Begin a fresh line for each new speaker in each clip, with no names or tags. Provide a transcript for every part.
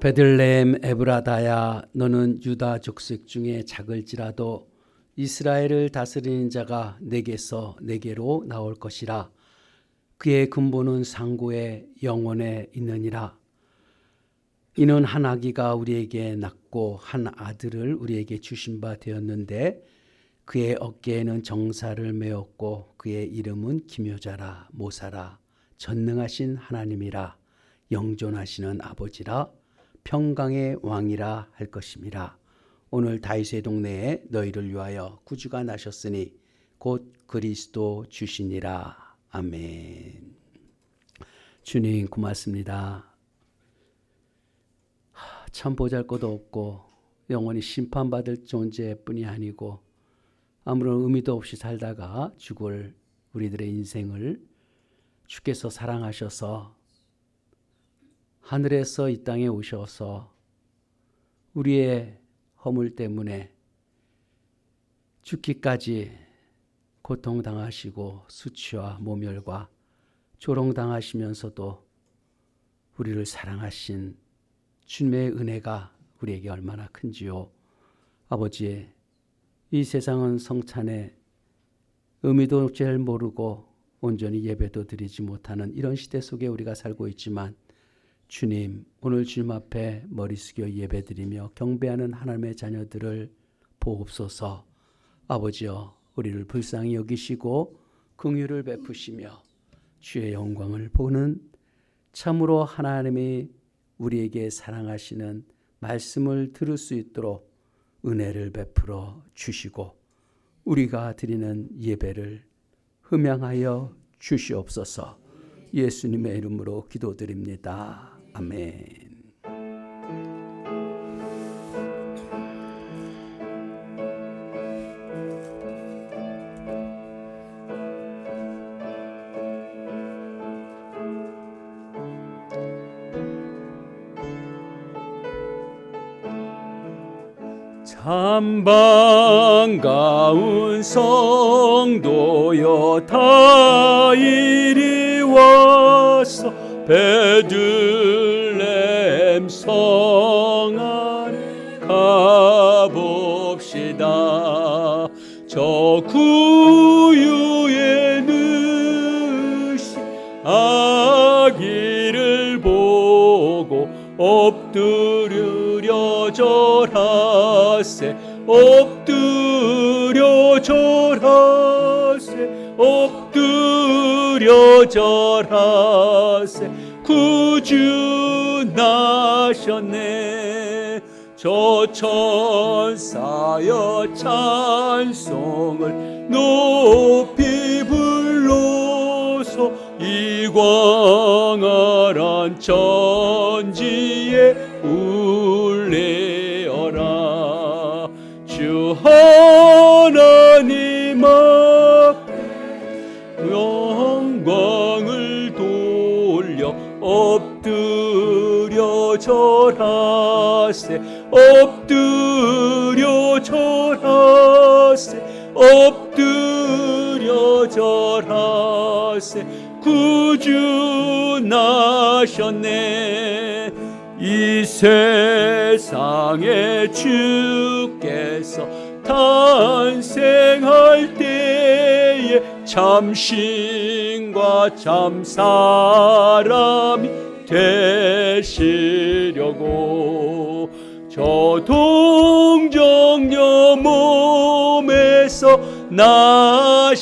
베들레헴 에브라다야, 너는 유다 족속 중에 작을지라도 이스라엘을 다스리는 자가 내게서 내게로 나올 것이라. 그의 근본은 상고의 영원에 있느니라. 이는 한 아기가 우리에게 낳고 한 아들을 우리에게 주신 바 되었는데 그의 어깨에는 정사를 메었고 그의 이름은 기묘자라, 모사라, 전능하신 하나님이라, 영존하시는 아버지라, 평강의 왕이라 할 것임이라. 오늘 다윗의 동네에 너희를 위하여 구주가 나셨으니 곧 그리스도 주시니라. 아멘. 주님 고맙습니다. 참 보잘것도 없고 영원히 심판받을 존재뿐이 아니고 아무런 의미도 없이 살다가 죽을 우리들의 인생을 주께서 사랑하셔서 하늘에서 이 땅에 오셔서 우리의 허물 때문에 죽기까지 고통당하시고 수치와 모멸과 조롱당하시면서도 우리를 사랑하신 주님의 은혜가 우리에게 얼마나 큰지요. 아버지, 이 세상은 성찬의 의미도 잘 모르고 온전히 예배도 드리지 못하는 이런 시대 속에 우리가 살고 있지만 주님, 오늘 주님 앞에 머리 숙여 예배드리며 경배하는 하나님의 자녀들을 보옵소서. 아버지여, 우리를 불쌍히 여기시고 긍휼을 베푸시며 주의 영광을 보는 참으로 하나님이 우리에게 사랑하시는 말씀을 들을 수 있도록 은혜를 베풀어 주시고 우리가 드리는 예배를 흠양하여 주시옵소서. 예수님의 이름으로 기도드립니다. 아멘.
참 반가운 성도여 다 이리 와서 베들레헴 성 안에 가봅시다. 저 구유에 느신 아기를 보고 엎드려 절하세, 엎드려 절하세, 엎드려 절하세. 구주 나셨네. 저 천사여 찬송을 높이 불러서 이 광활한 천지에 울레어라. 주 하나님 앞에 영광을 돌려 엎드려 절하세, 엎드려 절하세, 엎드려 절하세. 구주 나셨네. 이 세상에 주께서 탄생할 때에 참 신과 참 사람이 되시려고 저 동정녀 몸에서 나시었으니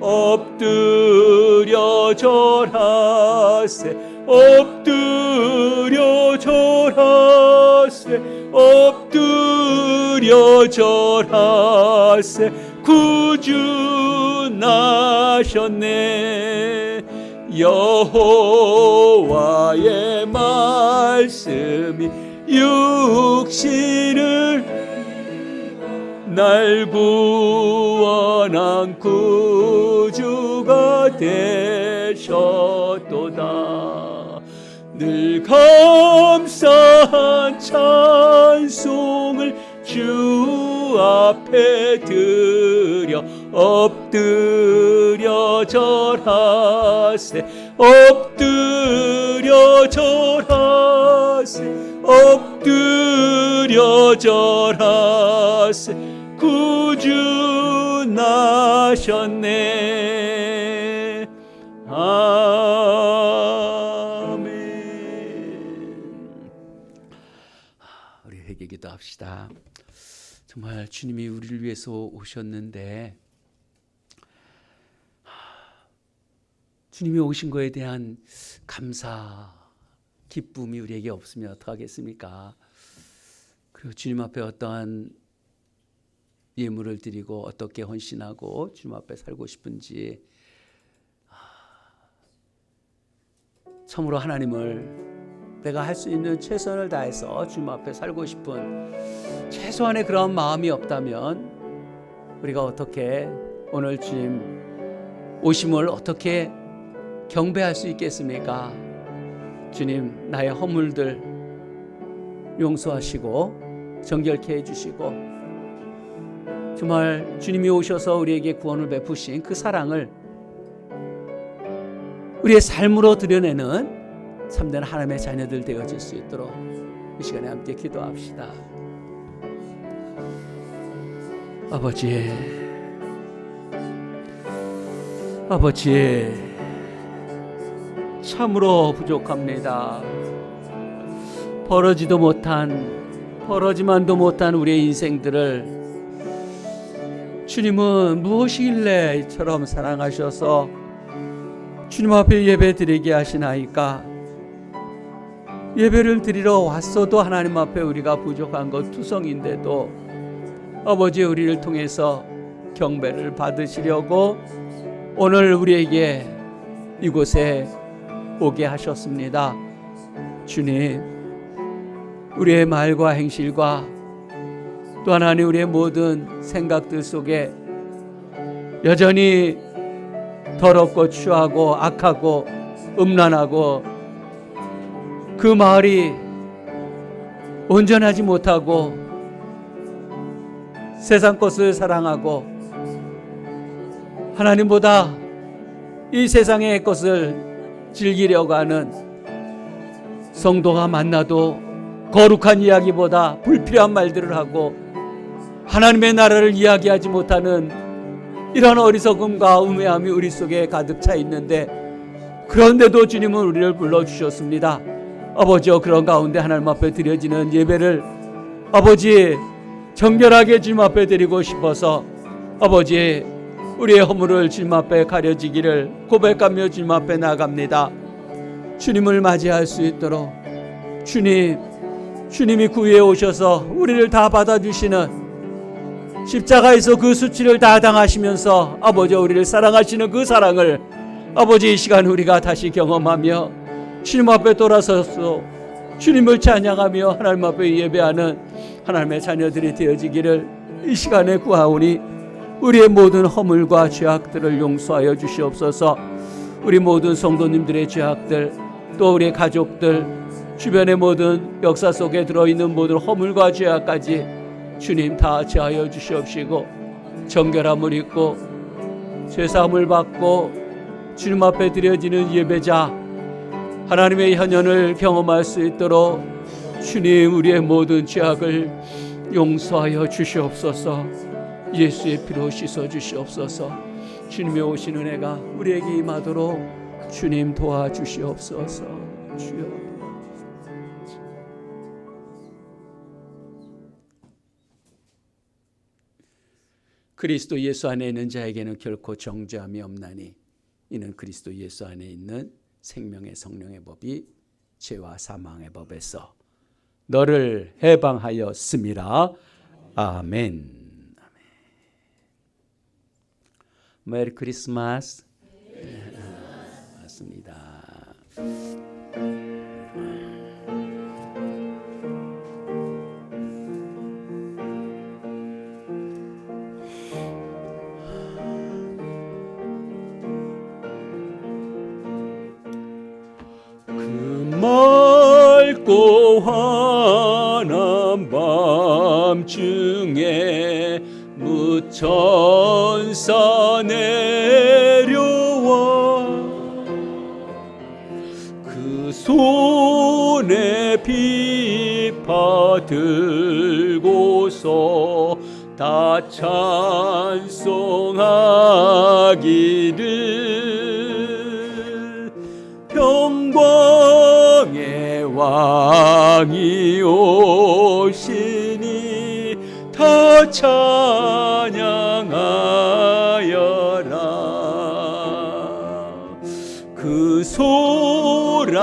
엎드려 절하세, 엎드려 절하세, 엎드려 절하세. 구주 나셨네. 여호와의 말씀이 육신을 날 구원한 구주가 되셨도다. 늘 감사한 찬송을 주 앞에 드려 엎드려 절하세. 엎드려 절하세. 엎드려 절하세. 구주 나셨네. 아멘.
우리 회개 기도합시다. 정말 주님이 우리를 위해서 오셨는데 주님이 오신 거에 대한 감사, 기쁨이 우리에게 없으면 어떡하겠습니까? 그리고 주님 앞에 어떠한 예물을 드리고 어떻게 헌신하고 주님 앞에 살고 싶은지, 참으로 하나님을 내가 할 수 있는 최선을 다해서 주님 앞에 살고 싶은 최소한의 그런 마음이 없다면 우리가 어떻게 오늘 주님 오심을 어떻게 경배할 수 있겠습니까? 주님, 나의 허물들 용서하시고 정결케 해주시고 정말 주님이 오셔서 우리에게 구원을 베푸신 그 사랑을 우리의 삶으로 드러내는 참된 하나님의 자녀들 되어질 수 있도록 이 시간에 함께 기도합시다. 아버지, 참으로 부족합니다. 벌어지만도 못한 우리의 인생들을 주님은 무엇이길래 이처럼 사랑하셔서 주님 앞에 예배 드리게 하시나이까? 예배를 드리러 왔어도 하나님 앞에 우리가 부족한 것 투성인데도 아버지, 우리를 통해서 경배를 받으시려고 오늘 우리에게 이곳에 오게 하셨습니다. 주님, 우리의 말과 행실과 또 하나님 우리의 모든 생각들 속에 여전히 더럽고 추하고 악하고 음란하고 그 마을이 온전하지 못하고 세상 것을 사랑하고 하나님보다 이 세상의 것을 즐기려고 하는 성도가 만나도 거룩한 이야기보다 불필요한 말들을 하고 하나님의 나라를 이야기하지 못하는 이런 어리석음과 우매함이 우리 속에 가득 차 있는데, 그런데도 주님은 우리를 불러주셨습니다. 아버지여, 그런 가운데 하나님 앞에 드려지는 예배를 아버지 정결하게 주님 앞에 드리고 싶어서 아버지, 우리의 허물을 주님 앞에 가려지기를 고백하며 주님 앞에 나갑니다. 주님을 맞이할 수 있도록 주님이 구유에 오셔서 우리를 다 받아주시는, 십자가에서 그 수치를 다 당하시면서 아버지 우리를 사랑하시는 그 사랑을 아버지 이 시간 우리가 다시 경험하며 주님 앞에 돌아서서 주님을 찬양하며 하나님 앞에 예배하는 하나님의 자녀들이 되어지기를 이 시간에 구하오니 우리의 모든 허물과 죄악들을 용서하여 주시옵소서. 우리 모든 성도님들의 죄악들, 또 우리의 가족들, 주변의 모든 역사 속에 들어있는 모든 허물과 죄악까지 주님 다 제하여 주시옵시고 정결함을 입고 죄사함을 받고 주님 앞에 드려지는 예배자 하나님의 현현을 경험할 수 있도록 주님 우리의 모든 죄악을 용서하여 주시옵소서. 예수의 피로 씻어 주시옵소서. 주님의 오신 은혜가 우리에게 임하도록 주님 도와주시옵소서. 주여. 그리스도 예수 안에 있는 자에게는 결코 정죄함이 없나니 이는 그리스도 예수 안에 있는 생명의 성령의 법이 죄와 사망의 법에서 너를 해방하였음이라. 아멘. 메리 크리스마스. 맞습니다.
맑고 환한 밤중에 무천사 내려와 그 손에 비파 들고서 다 찬송하기를 평강의 왕이 오시니 다 찬양하여라. 그
소란하던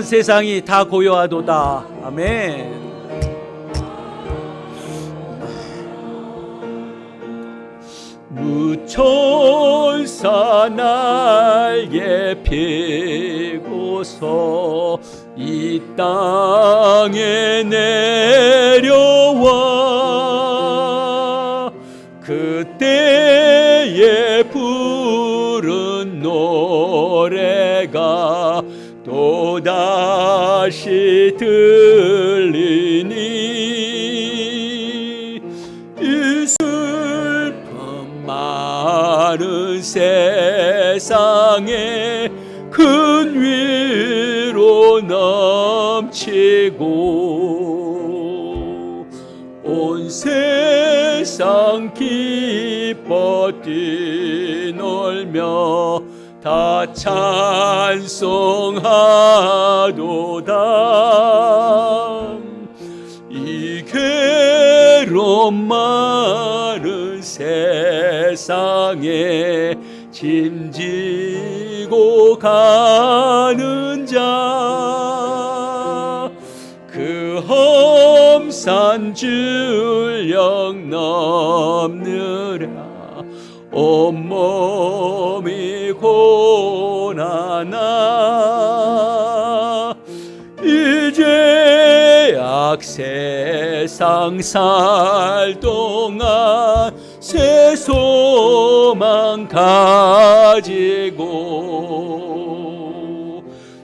세상이 다 고요하도다. 아멘.
무천사 날개 피고서 이 땅에 내려와 그때에 부른 노래가 또다시 들리니 이 슬픔 많은 세상에 큰 위로 넘치고 온 세상 기뻐 뛰놀며 다 찬송하도다. 이 괴로움 많은 세상에 짐지고 가는 자 그 험산 줄령 넘느라 온몸이 고나나 이제 악세상 살 동안 새 소망 가지고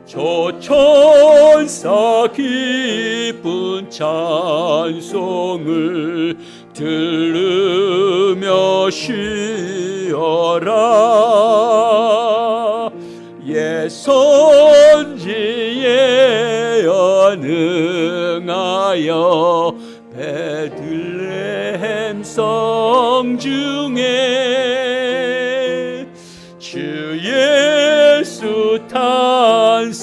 조천사 기쁜 찬송을 들으며 쉬어라. 옛 선지에 연응하여 베들레헴 성중에 주 예수 탄생하시니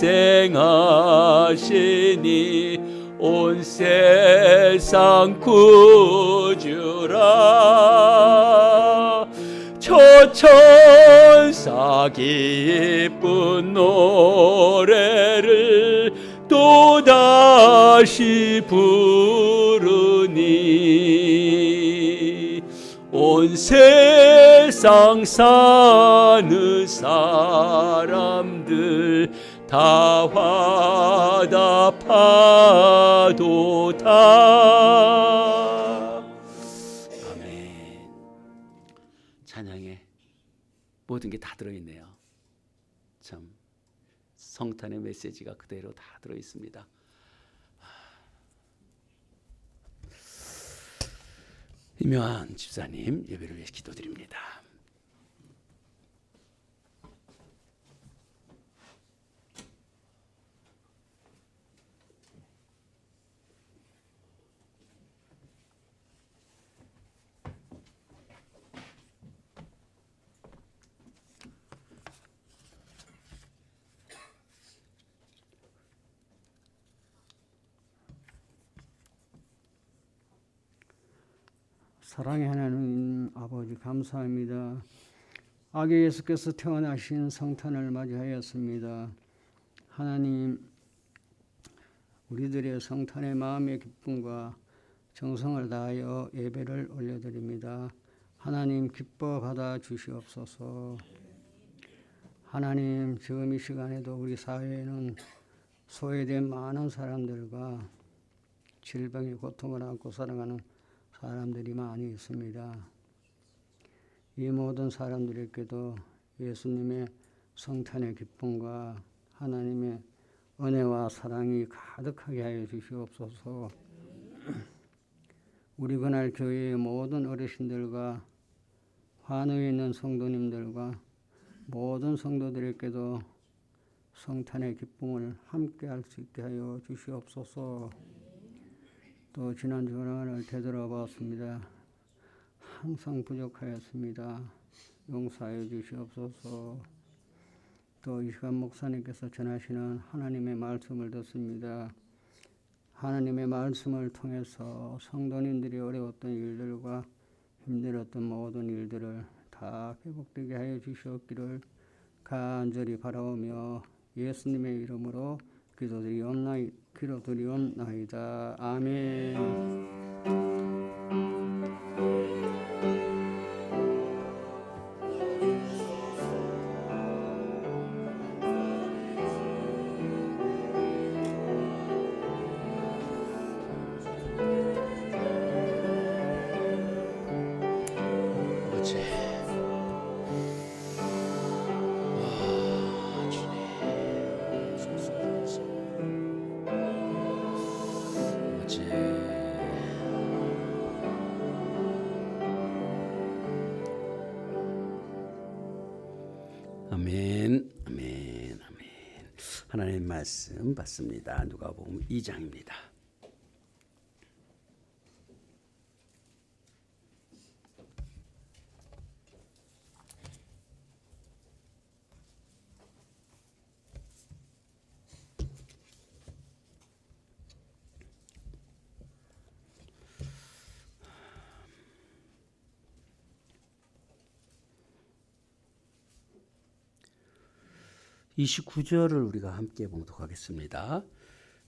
온 세상 구주라. 천사 기쁜 노래를 또다시 부르니 온 세상 사는 사람들 다 화답하도다.
아멘. 찬양에 모든 게 다 들어있네요. 참 성탄의 메시지가 그대로 다 들어있습니다. 이명환 집사님 예배를 위해 기도드립니다.
사랑의 하나님 아버지 감사합니다. 아기 예수께서 태어나신 성탄을 맞이하였습니다. 하나님, 우리들의 성탄의 마음의 기쁨과 정성을 다하여 예배를 올려드립니다. 하나님 기뻐 받아 주시옵소서. 하나님 지금 이 시간에도 우리 사회에는 소외된 많은 사람들과 질병의 고통을 안고 살아가는 사람들이 많이 있습니다. 이 모든 사람들에게도 예수님의 성탄의 기쁨과 하나님의 은혜와 사랑이 가득하게 하여 주시옵소서. 우리 그날 교회의 모든 어르신들과 환우에 있는 성도님들과 모든 성도들에게도 성탄의 기쁨을 함께 할 수 있게 하여 주시옵소서. 또 지난 주간을 되돌아봤습니다. 항상 부족하였습니다. 용서하여 주시옵소서. 또 이 시간 목사님께서 전하시는 하나님의 말씀을 듣습니다. 하나님의 말씀을 통해서 성도님들이 어려웠던 일들과 힘들었던 모든 일들을 다 회복되게 하여 주시옵기를 간절히 바라오며 예수님의 이름으로 기도드리옵나이다. 아멘.
아멘, 아멘, 아멘. 하나님 말씀 받습니다. 누가복음 2장입니다. (29절을) 우리가 함께 봉독하겠습니다.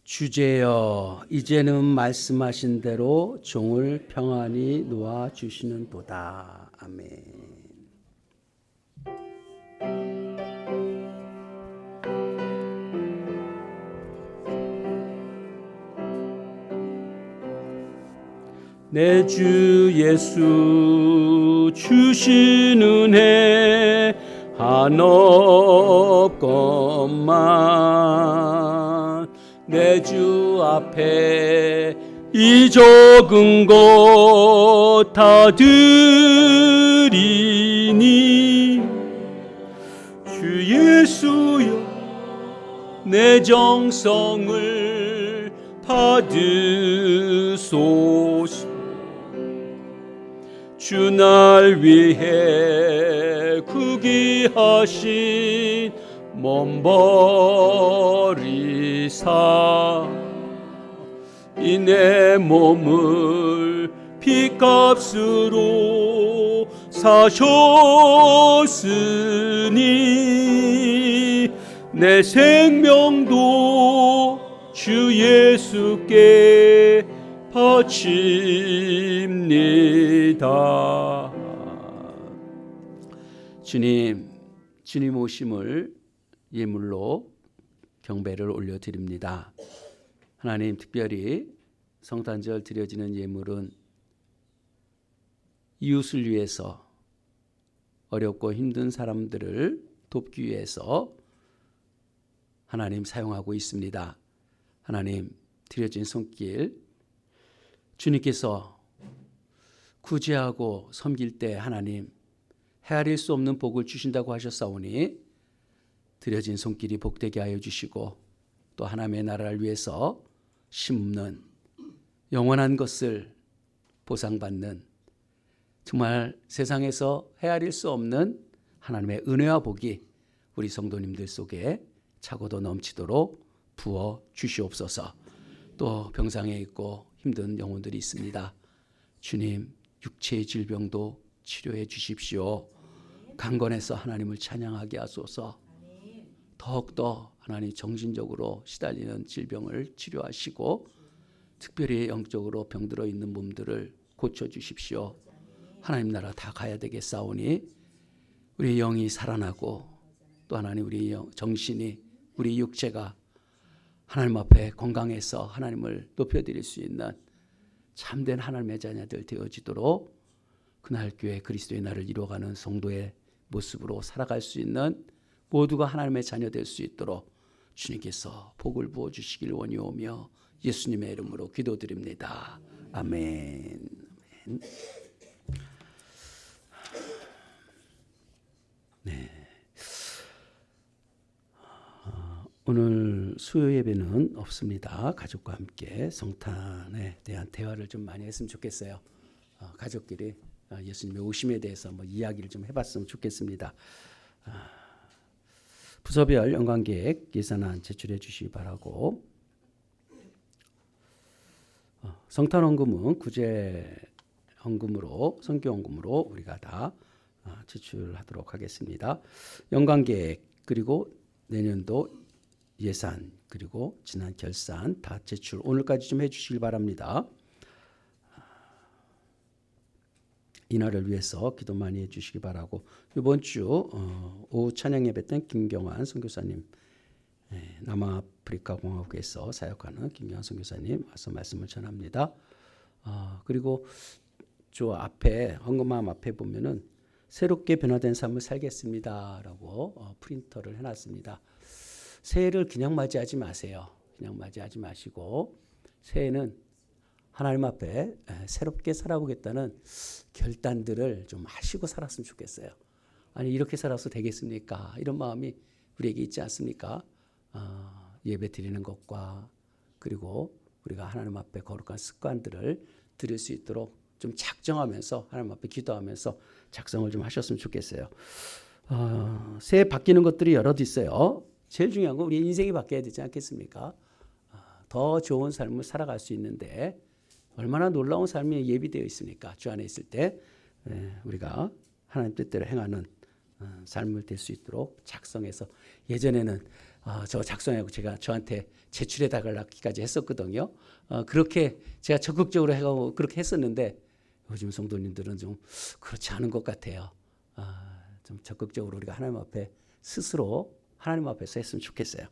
주제여 이제는 말씀하신 대로 종을 평안히 놓아 주시는도다. 아멘.
내 주 예수 주신 은혜 한없건만 내 주 앞에 이 적은 것 다 드리니 주 예수여 내 정성을 받으소서. 주 날 위해 구기하신 먼 버리사 이 내 몸을 피값으로 사셨으니 내 생명도 주 예수께 바칩니다. 주님 오심을 예물로 경배를 올려드립니다. 하나님, 특별히 성탄절 드려지는 예물은 이웃을 위해서, 어렵고 힘든 사람들을 돕기 위해서 하나님 사용하고 있습니다. 하나님, 드려진 손길 주님께서 구제하고 섬길 때 하나님 헤아릴 수 없는 복을 주신다고 하셨사오니 드려진 손길이 복되게 하여 주시고 또 하나님의 나라를 위해서 심는 영원한 것을 보상받는 정말 세상에서 헤아릴 수 없는 하나님의 은혜와 복이 우리 성도님들 속에 차고도 넘치도록 부어 주시옵소서. 또 병상에 있고 힘든 영혼들이 있습니다. 주님, 육체의 질병도 치료해 주십시오. 강건해서 하나님을 찬양하게 하소서. 더욱더 하나님 정신적으로 시달리는 질병을 치료하시고 특별히 영적으로 병들어 있는 몸들을 고쳐주십시오. 하나님 나라 다 가야 되겠사오니 우리 영이 살아나고 또 하나님 우리 정신이 우리 육체가 하나님 앞에 건강해서 하나님을 높여드릴 수 있는 참된 하나님의 자녀들 되어지도록 그날 교회 그리스도의 날을 이루어가는 성도의 모습으로 살아갈 수 있는 모두가 하나님의 자녀 될 수 있도록 주님께서 복을 부어주시길 원하오며 예수님의 이름으로 기도드립니다. 아멘. 네. 오늘 수요 예배는 없습니다. 가족과 함께 성탄에 대한 대화를 좀 많이 했으면 좋겠어요. 가족끼리 예수님의 오심에 대해서 뭐 이야기를 좀 해봤으면 좋겠습니다. 부서별 연관계획 예산안 제출해 주시기 바라고, 성탄 헌금은 구제 헌금으로 선교 헌금으로 우리가 다 제출하도록 하겠습니다. 연관계획 그리고 내년도 예산 그리고 지난 결산 다 제출 오늘까지 좀 해주시길 바랍니다. 이날을 위해서 기도 많이 해주시기 바라고, 이번 주 오후 찬양 예배 때 김경환 선교사님, 남아프리카 공화국에서 사역하는 김경환 선교사님 와서 말씀을 전합니다. 그리고 저 앞에 헌금함 앞에 보면은 새롭게 변화된 삶을 살겠습니다라고 프린터를 해놨습니다. 새해를 그냥 맞이하지 마세요. 그냥 맞이하지 마시고 새해는 하나님 앞에 새롭게 살아보겠다는 결단들을 좀 하시고 살았으면 좋겠어요. 아니 이렇게 살아서 되겠습니까? 이런 마음이 우리에게 있지 않습니까? 예배 드리는 것과 그리고 우리가 하나님 앞에 거룩한 습관들을 드릴 수 있도록 좀 작정하면서 하나님 앞에 기도하면서 작성을 좀 하셨으면 좋겠어요. 새해 바뀌는 것들이 여럿 있어요. 제일 중요한 건 우리 인생이 바뀌어야 되지 않겠습니까? 더 좋은 삶을 살아갈 수 있는데 얼마나 놀라운 삶이 예비되어 있습니까? 주 안에 있을 때 우리가 하나님 뜻대로 행하는 삶을 될 수 있도록 작성해서, 예전에는 저 작성하고 제가 저한테 제출해 달라기까지 했었거든요. 그렇게 제가 적극적으로 해가고 그렇게 했었는데 요즘 성도님들은 좀 그렇지 않은 것 같아요. 좀 적극적으로 우리가 하나님 앞에 스스로 하나님 앞에서 했으면 좋겠어요.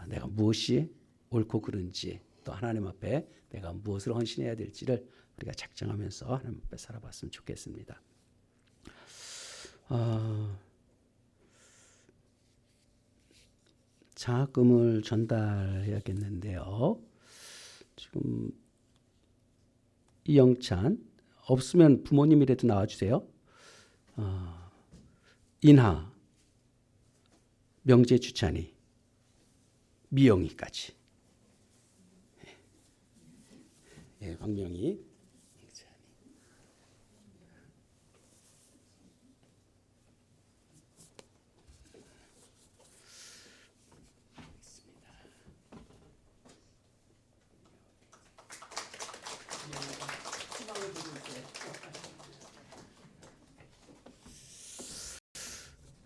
내가 무엇이 옳고 그른지, 또 하나님 앞에 내가 무엇을 헌신해야 될지를 우리가 작정하면서 하나님 앞에 살아봤으면 좋겠습니다. 장학금을 전달해야겠는데요. 지금 이영찬, 없으면 부모님이라도 나와주세요. 인하, 명재 주찬이, 미영이까지. 예, 황명희.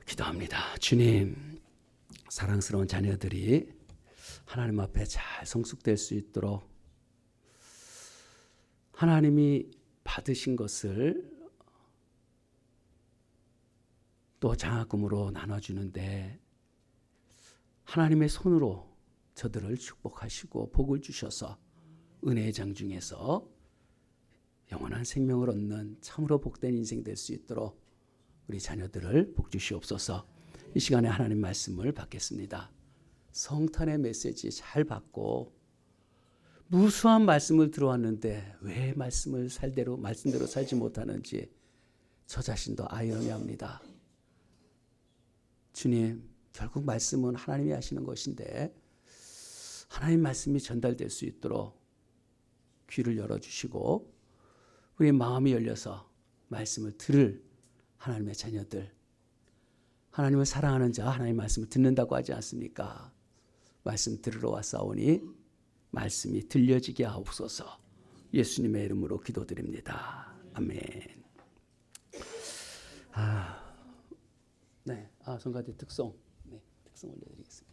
기도합니다. 주님, 사랑스러운 자녀들이 하나님 앞에 잘 성숙될 수 있도록 하나님이 받으신 것을 또 장학금으로 나눠주는데 하나님의 손으로 저들을 축복하시고 복을 주셔서 은혜의 장중에서 영원한 생명을 얻는 참으로 복된 인생 될 수 있도록 우리 자녀들을 복 주시옵소서. 이 시간에 하나님 말씀을 받겠습니다. 성탄의 메시지 잘 받고 무수한 말씀을 들어왔는데 왜 말씀대로 살지 못하는지 저 자신도 아이러니합니다. 주님, 결국 말씀은 하나님이 하시는 것인데 하나님 말씀이 전달될 수 있도록 귀를 열어주시고 우리 마음이 열려서 말씀을 들을 하나님의 자녀들, 하나님을 사랑하는 자, 하나님의 말씀을 듣는다고 하지 않습니까? 말씀 들으러 왔사오니 말씀이 들려지게 하옵소서. 예수님의 이름으로 기도드립니다. 아멘. 네, 성가대 특송, 특송 올려드리겠습니다.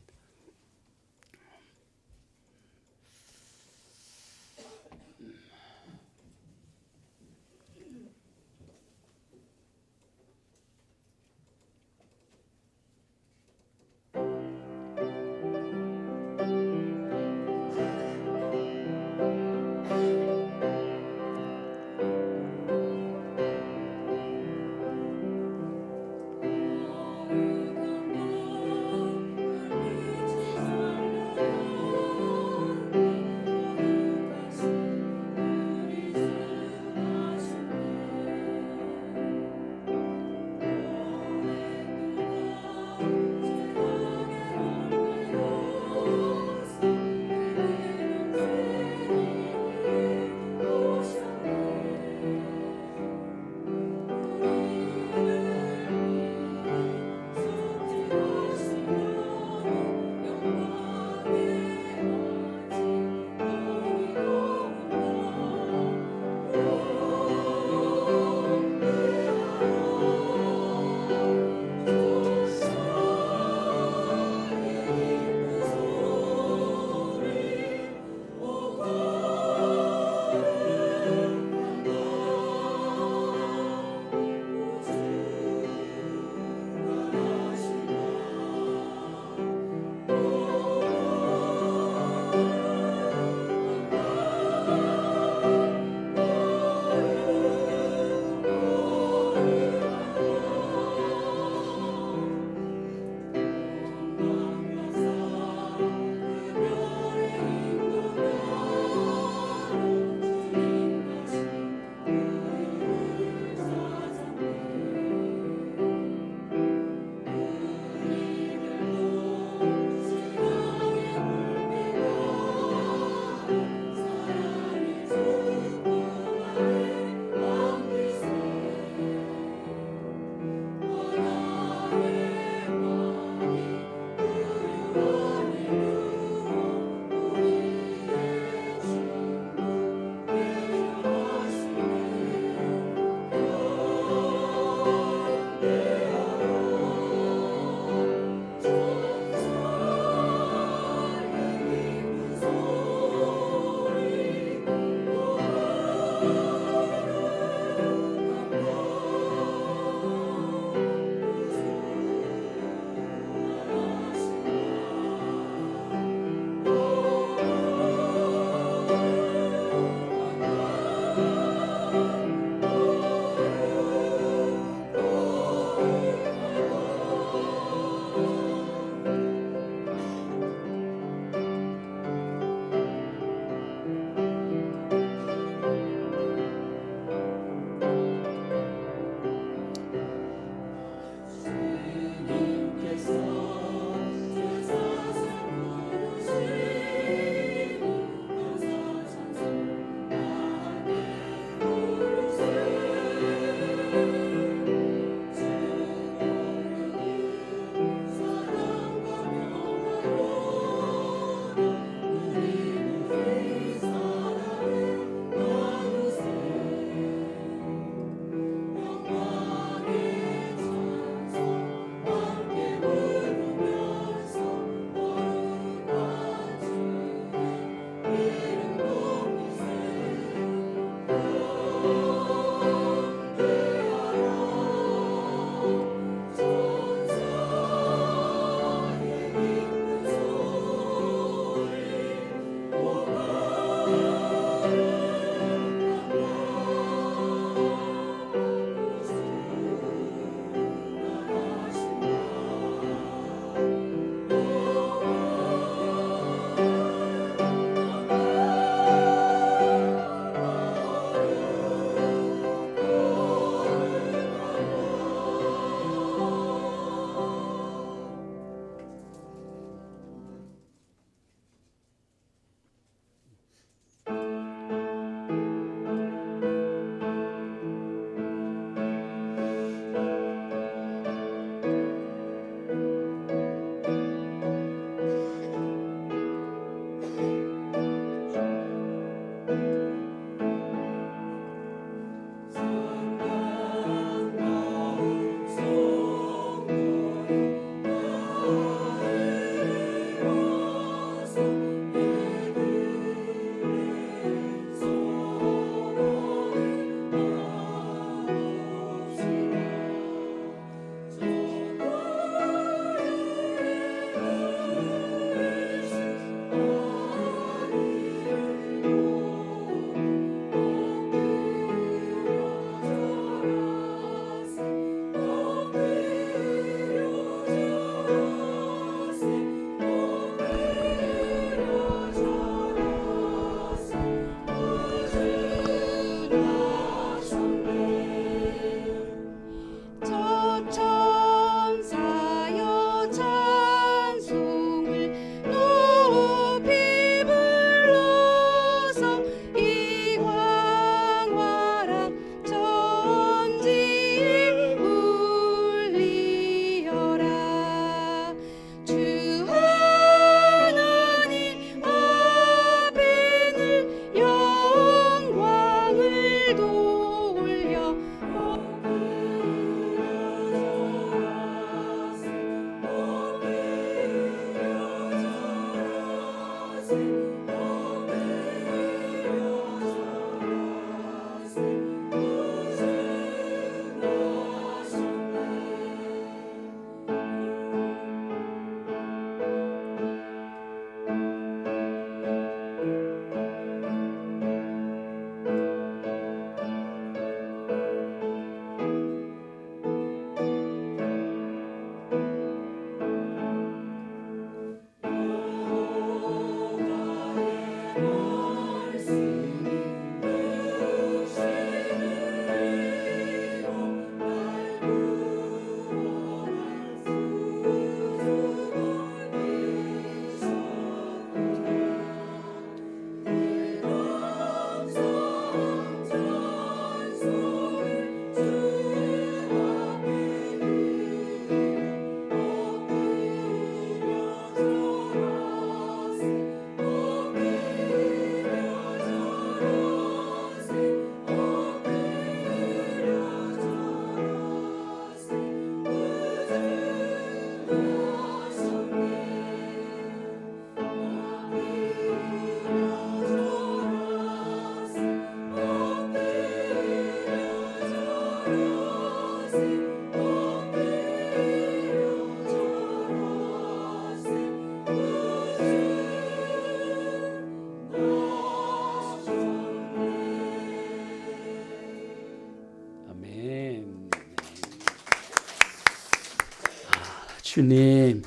주님,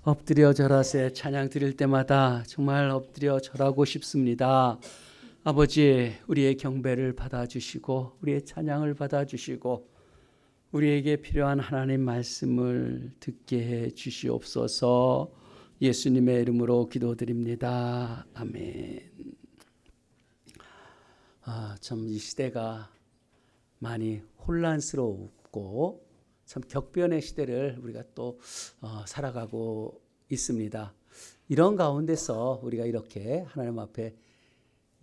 엎드려 절하세 찬양 드릴 때마다 정말 엎드려 절하고 싶습니다. 아버지, 우리의 경배를 받아주시고 우리의 찬양을 받아주시고 우리에게 필요한 하나님 말씀을 듣게 해 주시옵소서. 예수님의 이름으로 기도드립니다. 아멘. 참 이 시대가 많이 혼란스럽고 참 격변의 시대를 우리가 또 살아가고 있습니다. 이런 가운데서 우리가 이렇게 하나님 앞에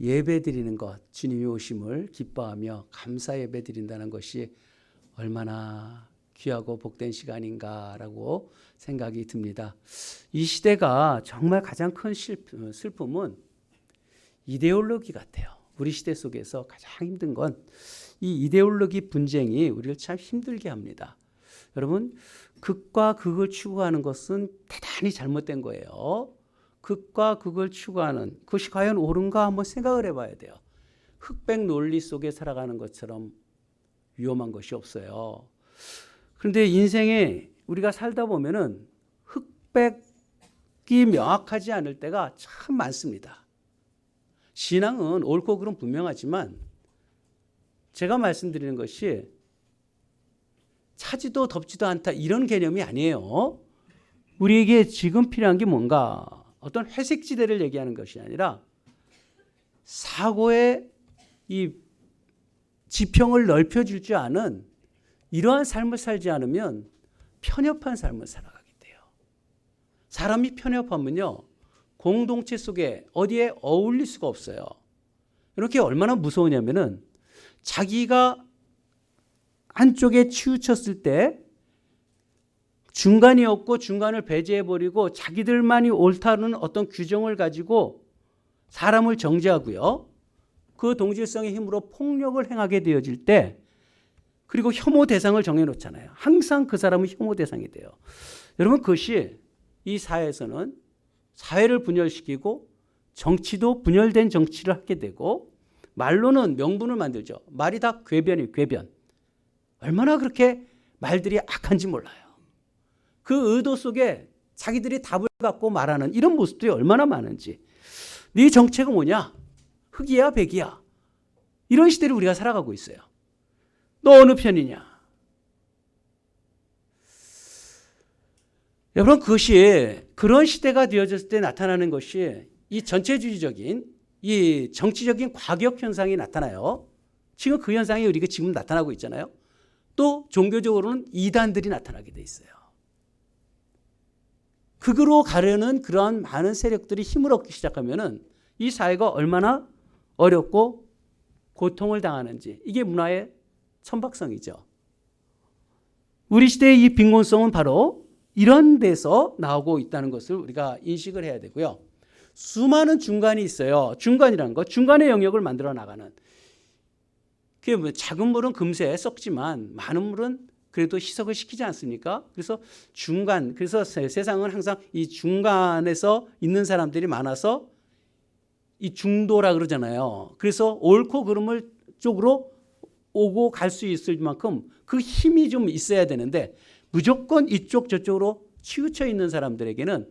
예배 드리는 것, 주님이 오심을 기뻐하며 감사 예배 드린다는 것이 얼마나 귀하고 복된 시간인가라고 생각이 듭니다. 이 시대가 정말 가장 큰 슬픔은 이데올로기 같아요. 우리 시대 속에서 가장 힘든 건 이 이데올로기 분쟁이 우리를 참 힘들게 합니다. 여러분, 극과 극을 추구하는 것은 대단히 잘못된 거예요. 극과 극을 추구하는 그것이 과연 옳은가 한번 생각을 해봐야 돼요. 흑백 논리 속에 살아가는 것처럼 위험한 것이 없어요. 그런데 인생에 우리가 살다 보면은 흑백이 명확하지 않을 때가 참 많습니다. 신앙은 옳고 그름 분명하지만 제가 말씀드리는 것이 차지도 덥지도 않다 이런 개념이 아니에요. 우리에게 지금 필요한 게 뭔가 어떤 회색지대를 얘기하는 것이 아니라 사고의 이 지평을 넓혀줄 줄 아는 이러한 삶을 살지 않으면 편협한 삶을 살아가게 돼요. 사람이 편협하면요, 공동체 속에 어디에 어울릴 수가 없어요. 이렇게 얼마나 무서우냐면은 자기가 한쪽에 치우쳤을 때 중간이 없고 중간을 배제해버리고 자기들만이 옳다는 어떤 규정을 가지고 사람을 정죄하고요, 그 동질성의 힘으로 폭력을 행하게 되어질 때, 그리고 혐오 대상을 정해놓잖아요. 항상 그 사람은 혐오 대상이 돼요. 여러분, 그것이 이 사회에서는 사회를 분열시키고 정치도 분열된 정치를 하게 되고 말로는 명분을 만들죠. 말이 다 궤변이에요. 궤변. 얼마나 그렇게 말들이 악한지 몰라요. 그 의도 속에 자기들이 답을 갖고 말하는 이런 모습들이 얼마나 많은지. 네 정체가 뭐냐? 흑이야 백이야. 이런 시대를 우리가 살아가고 있어요. 너 어느 편이냐? 여러분, 그것이 그런 시대가 되어졌을 때 나타나는 것이 이 전체주의적인 이 정치적인 과격 현상이 나타나요. 지금 그 현상이 우리가 지금 나타나고 있잖아요. 또 종교적으로는 이단들이 나타나게 돼 있어요. 극으로 가려는 그러한 많은 세력들이 힘을 얻기 시작하면은 이 사회가 얼마나 어렵고 고통을 당하는지, 이게 문화의 천박성이죠. 우리 시대의 이 빈곤성은 바로 이런 데서 나오고 있다는 것을 우리가 인식을 해야 되고요. 수많은 중간이 있어요. 중간이라는 것, 중간의 영역을 만들어 나가는. 그게 뭐 작은 물은 금세 썩지만 많은 물은 그래도 희석을 시키지 않습니까? 그래서 중간, 그래서 세상은 항상 이 중간에서 있는 사람들이 많아서 이 중도라 그러잖아요. 그래서 옳고 그름을 쪽으로 오고 갈 수 있을 만큼 그 힘이 좀 있어야 되는데 무조건 이쪽 저쪽으로 치우쳐 있는 사람들에게는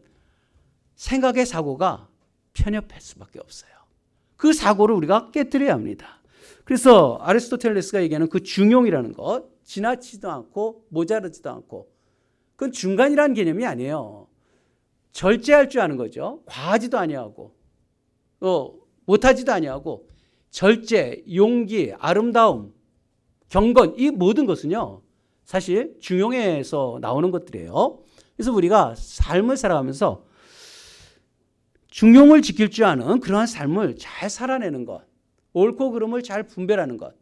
생각의 사고가 편협할 수밖에 없어요. 그 사고를 우리가 깨뜨려야 합니다. 그래서 아리스토텔레스가 얘기하는 그 중용이라는 것, 지나치지도 않고 모자르지도 않고, 그건 중간이라는 개념이 아니에요. 절제할 줄 아는 거죠. 과하지도 아니하고 못하지도 아니하고, 절제, 용기, 아름다움, 경건, 이 모든 것은요 사실 중용에서 나오는 것들이에요. 그래서 우리가 삶을 살아가면서 중용을 지킬 줄 아는 그러한 삶을 잘 살아내는 것, 옳고 그름을 잘 분별하는 것.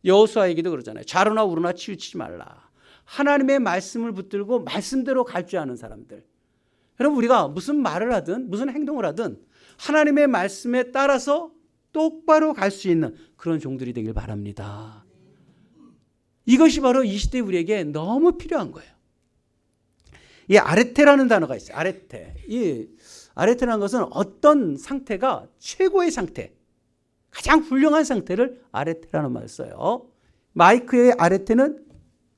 여호수아에게도 그러잖아요. 좌로나 우로나 치우치지 말라. 하나님의 말씀을 붙들고 말씀대로 갈 줄 아는 사람들. 여러분, 우리가 무슨 말을 하든 무슨 행동을 하든 하나님의 말씀에 따라서 똑바로 갈 수 있는 그런 종들이 되길 바랍니다. 이것이 바로 이 시대 우리에게 너무 필요한 거예요. 이 아레테라는 단어가 있어요. 아레테. 이 아레테라는 것은 어떤 상태가 최고의 상태, 가장 훌륭한 상태를 아레테라는 말을 써요. 마이크의 아레테는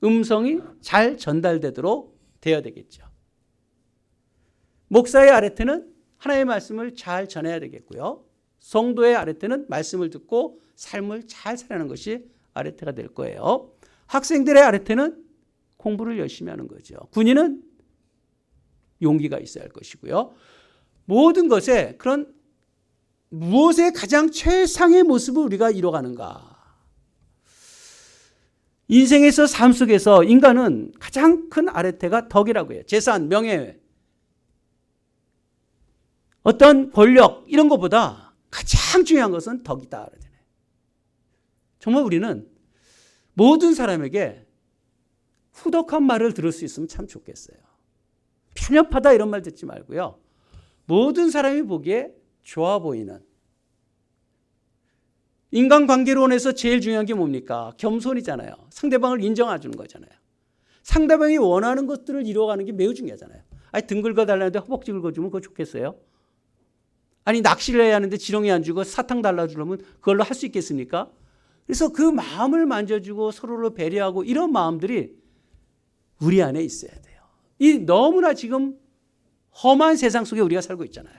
음성이 잘 전달되도록 되어야 되겠죠. 목사의 아르테는 하나님의 말씀을 잘 전해야 되겠고요. 성도의 아르테는 말씀을 듣고 삶을 잘 살아가는 것이 아르테가 될 거예요. 학생들의 아르테는 공부를 열심히 하는 거죠. 군인은 용기가 있어야 할 것이고요. 모든 것에 그런 무엇의 가장 최상의 모습을 우리가 이뤄가는가. 인생에서 삶 속에서 인간은 가장 큰 아르테가 덕이라고 해요. 재산, 명예, 어떤 권력 이런 것보다 가장 중요한 것은 덕이다. 정말 우리는 모든 사람에게 후덕한 말을 들을 수 있으면 참 좋겠어요. 편협하다 이런 말 듣지 말고요. 모든 사람이 보기에 좋아 보이는, 인간관계론에서 제일 중요한 게 뭡니까? 겸손이잖아요. 상대방을 인정해 주는 거잖아요. 상대방이 원하는 것들을 이루어가는 게 매우 중요하잖아요. 아니, 등 긁어달라는데 허벅지 긁어주면 그거 좋겠어요? 아니, 낚시를 해야 하는데 지렁이 안 주고 사탕 달라주려면 그걸로 할 수 있겠습니까? 그래서 그 마음을 만져주고 서로를 배려하고 이런 마음들이 우리 안에 있어야 돼요. 이 너무나 지금 험한 세상 속에 우리가 살고 있잖아요.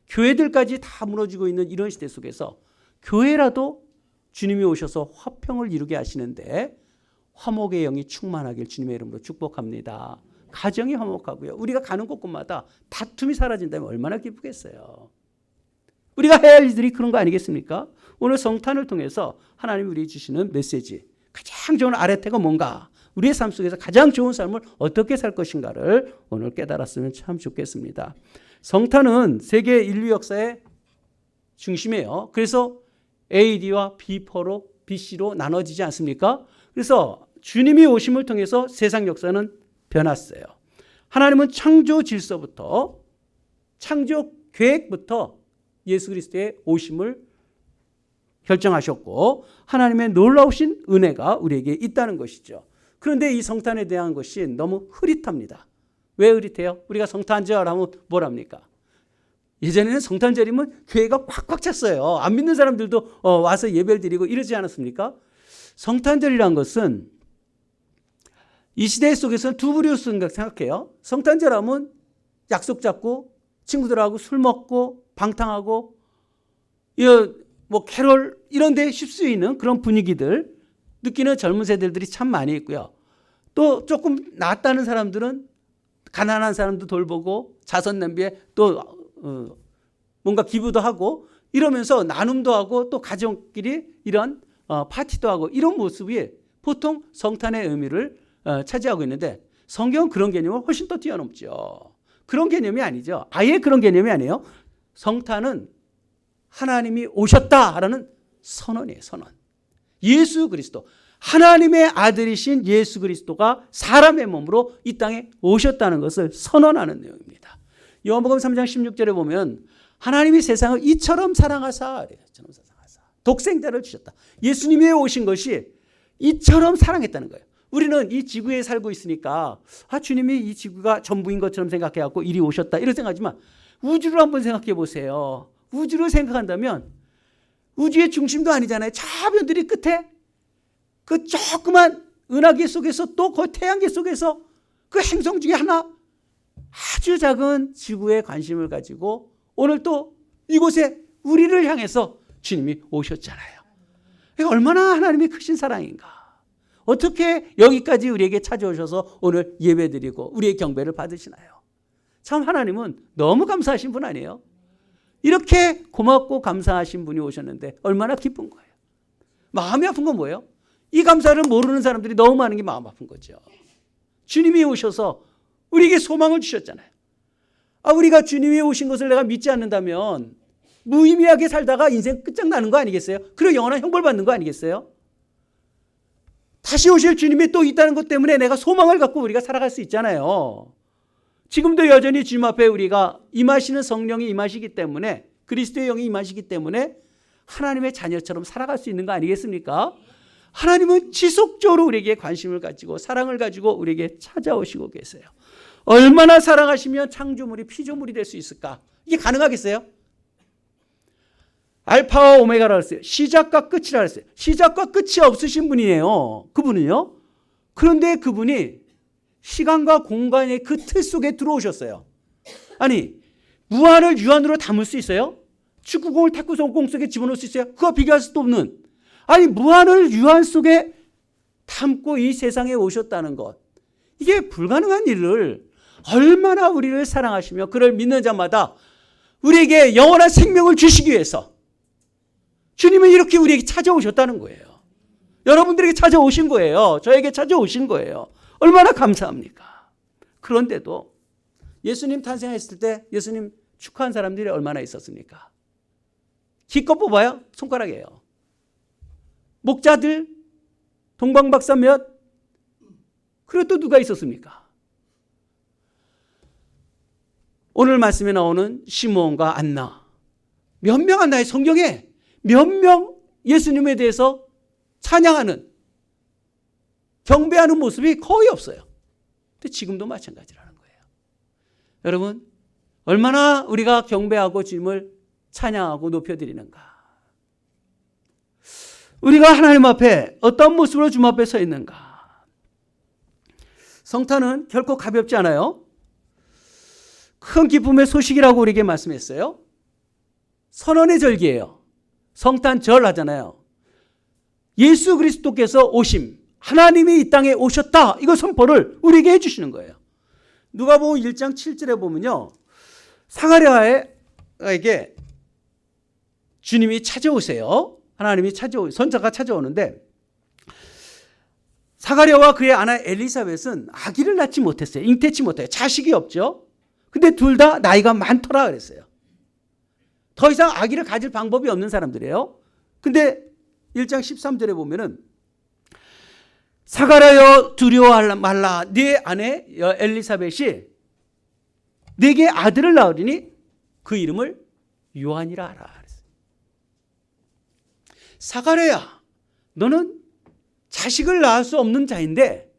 교회들까지 다 무너지고 있는 이런 시대 속에서 교회라도 주님이 오셔서 화평을 이루게 하시는데 화목의 영이 충만하길 주님의 이름으로 축복합니다. 가정이 화목하고요. 우리가 가는 곳곳마다 다툼이 사라진다면 얼마나 기쁘겠어요. 우리가 해야 할 일들이 그런 거 아니겠습니까? 오늘 성탄을 통해서 하나님이 우리에게 주시는 메시지, 가장 좋은 아르테가 뭔가, 우리의 삶 속에서 가장 좋은 삶을 어떻게 살 것인가를 오늘 깨달았으면 참 좋겠습니다. 성탄은 세계 인류 역사의 중심이에요. 그래서 AD와 B4로, BC로 나눠지지 않습니까? 그래서 주님이 오심을 통해서 세상 역사는 변했어요. 하나님은 창조 질서부터, 창조 계획부터 예수 그리스도의 오심을 결정하셨고 하나님의 놀라우신 은혜가 우리에게 있다는 것이죠. 그런데 이 성탄에 대한 것이 너무 흐릿합니다. 왜 흐릿해요? 우리가 성탄절 하면 뭘 합니까? 예전에는 성탄절이면 교회가 꽉꽉 찼어요. 안 믿는 사람들도 와서 예배를 드리고 이러지 않았습니까? 성탄절이란 것은 이 시대 속에서는 두 부류 생각해요. 성탄절 하면 약속 잡고 친구들하고 술 먹고 방탕하고 뭐 캐롤 이런 데 휩쓸려 있는 그런 분위기들 느끼는 젊은 세대들이 참 많이 있고요. 또 조금 낫다는 사람들은 가난한 사람도 돌보고 자선 냄비에 또 뭔가 기부도 하고 이러면서 나눔도 하고 또 가족끼리 이런 파티도 하고 이런 모습이 보통 성탄의 의미를 차지하고 있는데 성경은 그런 개념을 훨씬 더 뛰어넘죠. 그런 개념이 아니죠. 아예 그런 개념이 아니에요. 성탄은 하나님이 오셨다라는 선언이에요. 선언. 예수 그리스도, 하나님의 아들이신 예수 그리스도가 사람의 몸으로 이 땅에 오셨다는 것을 선언하는 내용입니다. 요한복음 3장 16절에 보면 하나님이 세상을 이처럼 사랑하사, 독생자를 주셨다. 예수님이 오신 것이 이처럼 사랑했다는 거예요. 우리는 이 지구에 살고 있으니까 주님이 이 지구가 전부인 것처럼 생각해갖고 이리 오셨다 이런 생각하지만 우주를 한번 생각해 보세요. 우주를 생각한다면 우주의 중심도 아니잖아요. 저 별들이 끝에 그 조그만 은하계 속에서 또 그 태양계 속에서 그 행성 중에 하나 아주 작은 지구에 관심을 가지고 오늘 또 이곳에 우리를 향해서 주님이 오셨잖아요. 얼마나 하나님이 크신 사랑인가. 어떻게 여기까지 우리에게 찾아오셔서 오늘 예배드리고 우리의 경배를 받으시나요? 참 하나님은 너무 감사하신 분 아니에요? 이렇게 고맙고 감사하신 분이 오셨는데 얼마나 기쁜 거예요. 마음이 아픈 건 뭐예요? 이 감사를 모르는 사람들이 너무 많은 게 마음 아픈 거죠. 주님이 오셔서 우리에게 소망을 주셨잖아요. 우리가 주님이 오신 것을 내가 믿지 않는다면 무의미하게 살다가 인생 끝장나는 거 아니겠어요? 그리고 영원한 형벌 받는 거 아니겠어요? 다시 오실 주님이 또 있다는 것 때문에 내가 소망을 갖고 우리가 살아갈 수 있잖아요. 지금도 여전히 주님 앞에 우리가 임하시는 성령이 임하시기 때문에, 그리스도의 영이 임하시기 때문에 하나님의 자녀처럼 살아갈 수 있는 거 아니겠습니까? 하나님은 지속적으로 우리에게 관심을 가지고 사랑을 가지고 우리에게 찾아오시고 계세요. 얼마나 사랑하시면 창조물이 피조물이 될 수 있을까? 이게 가능하겠어요? 알파와 오메가라고 했어요. 시작과 끝이라고 했어요. 시작과 끝이 없으신 분이에요. 그분은요. 그런데 그분이 시간과 공간의 그 틀 속에 들어오셨어요.
아니, 무한을 유한으로 담을 수 있어요? 축구공을 탁구공 속에 집어넣을 수 있어요? 그거 비교할 수도 없는. 아니, 무한을 유한 속에 담고 이 세상에 오셨다는 것. 이게 불가능한 일을 얼마나 우리를 사랑하시며 그를 믿는 자마다 우리에게 영원한 생명을 주시기 위해서 주님은 이렇게 우리에게 찾아오셨다는 거예요. 여러분들에게 찾아오신 거예요. 저에게 찾아오신 거예요. 얼마나 감사합니까? 그런데도 예수님 탄생했을 때 예수님 축하한 사람들이 얼마나 있었습니까? 기껏 뽑아야 손가락이에요. 목자들, 동방박사 몇, 그리고 또 누가 있었습니까? 오늘 말씀에 나오는 시므온과 안나, 몇 명 안나의 성경에 몇 명 예수님에 대해서 찬양하는, 경배하는 모습이 거의 없어요. 근데 지금도 마찬가지라는 거예요. 여러분, 얼마나 우리가 경배하고 주님을 찬양하고 높여드리는가. 우리가 하나님 앞에 어떤 모습으로 주님 앞에 서 있는가. 성탄은 결코 가볍지 않아요. 큰 기쁨의 소식이라고 우리에게 말씀했어요. 선언의 절기예요. 성탄절 하잖아요. 예수 그리스도께서 오심, 하나님이 이 땅에 오셨다, 이거 선포를 우리에게 해주시는 거예요. 누가복음 1장 7절에 보면요, 사가랴에게 주님이 찾아오세요. 하나님이 선자가 찾아오는데, 사가랴와 그의 아내 엘리사벳은 아기를 낳지 못했어요. 잉태치 못해요. 자식이 없죠. 근데 둘 다 나이가 많더라 그랬어요. 더 이상 아기를 가질 방법이 없는 사람들이에요. 근데 1장 13절에 보면은, 사가랴여 두려워하지 말라, 네 아내 엘리사벳이 네게 아들을 낳으리니 그 이름을 요한이라 하라. 사가랴야, 너는 자식을 낳을 수 없는 자인데